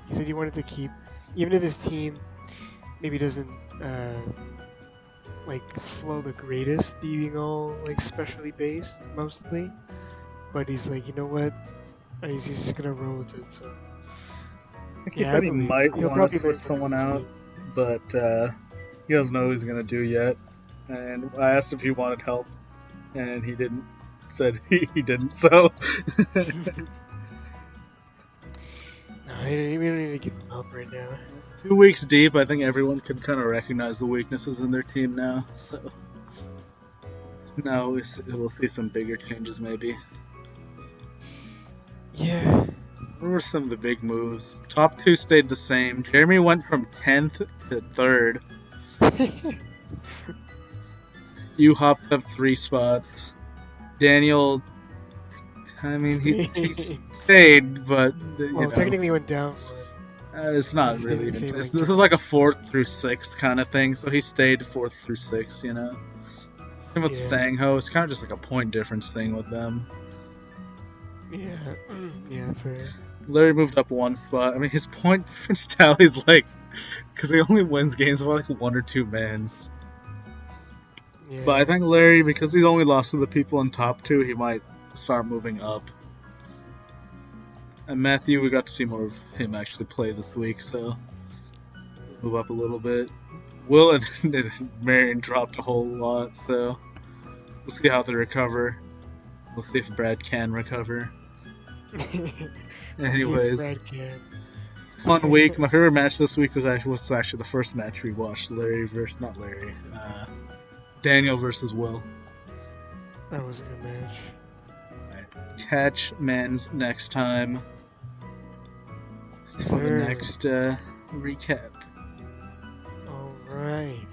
[SPEAKER 1] He said he wanted to keep, even if his team maybe doesn't, flow the greatest, being all, specially based, mostly. But he's like, you know what? He's just gonna roll with it, so.
[SPEAKER 2] I think he said he might want to switch someone out,
[SPEAKER 1] team.
[SPEAKER 2] but he doesn't know what he's gonna do yet. And I asked if he wanted help, and he didn't. Said he didn't, so.
[SPEAKER 1] No, we don't need to give him help right now.
[SPEAKER 2] 2 weeks deep, I think everyone can kind of recognize the weaknesses in their team now. So now we'll see some bigger changes maybe.
[SPEAKER 1] Yeah.
[SPEAKER 2] What were some of the big moves? Top two stayed the same. Jeremy went from 10th to 3rd. You hopped up 3 spots. Daniel, I mean, he
[SPEAKER 1] Stay.
[SPEAKER 2] stayed, but
[SPEAKER 1] Well, technically went down one,
[SPEAKER 2] it's
[SPEAKER 1] but
[SPEAKER 2] not
[SPEAKER 1] he stayed in
[SPEAKER 2] really
[SPEAKER 1] the
[SPEAKER 2] even.
[SPEAKER 1] same
[SPEAKER 2] This
[SPEAKER 1] like
[SPEAKER 2] is like a
[SPEAKER 1] range.
[SPEAKER 2] 4th through 6th kind of thing. So he stayed 4th through 6th. Same with
[SPEAKER 1] Yeah.
[SPEAKER 2] Sangho. It's kind of just like a point difference thing with them.
[SPEAKER 1] Yeah. Yeah. Fair.
[SPEAKER 2] Larry moved up 1 spot. I mean, his point difference tally's like, because he only wins games by like 1 or 2 mans. But I
[SPEAKER 1] Yeah.
[SPEAKER 2] think Larry, because he's only lost to the people in top 2, he might start moving up. And Matthew, we got to see more of him actually play this week, so move up a little bit. Will and Marion dropped a whole lot, so we'll see how they recover. We'll see if Brad can recover.
[SPEAKER 1] We'll see if
[SPEAKER 2] Anyways,
[SPEAKER 1] Brad can.
[SPEAKER 2] fun week. My favorite match this week was actually the first match we watched. Not Larry. Daniel versus Will.
[SPEAKER 1] That was a good match.
[SPEAKER 2] Catch men's next time
[SPEAKER 1] Yes,
[SPEAKER 2] for the
[SPEAKER 1] sir.
[SPEAKER 2] next recap.
[SPEAKER 1] All right.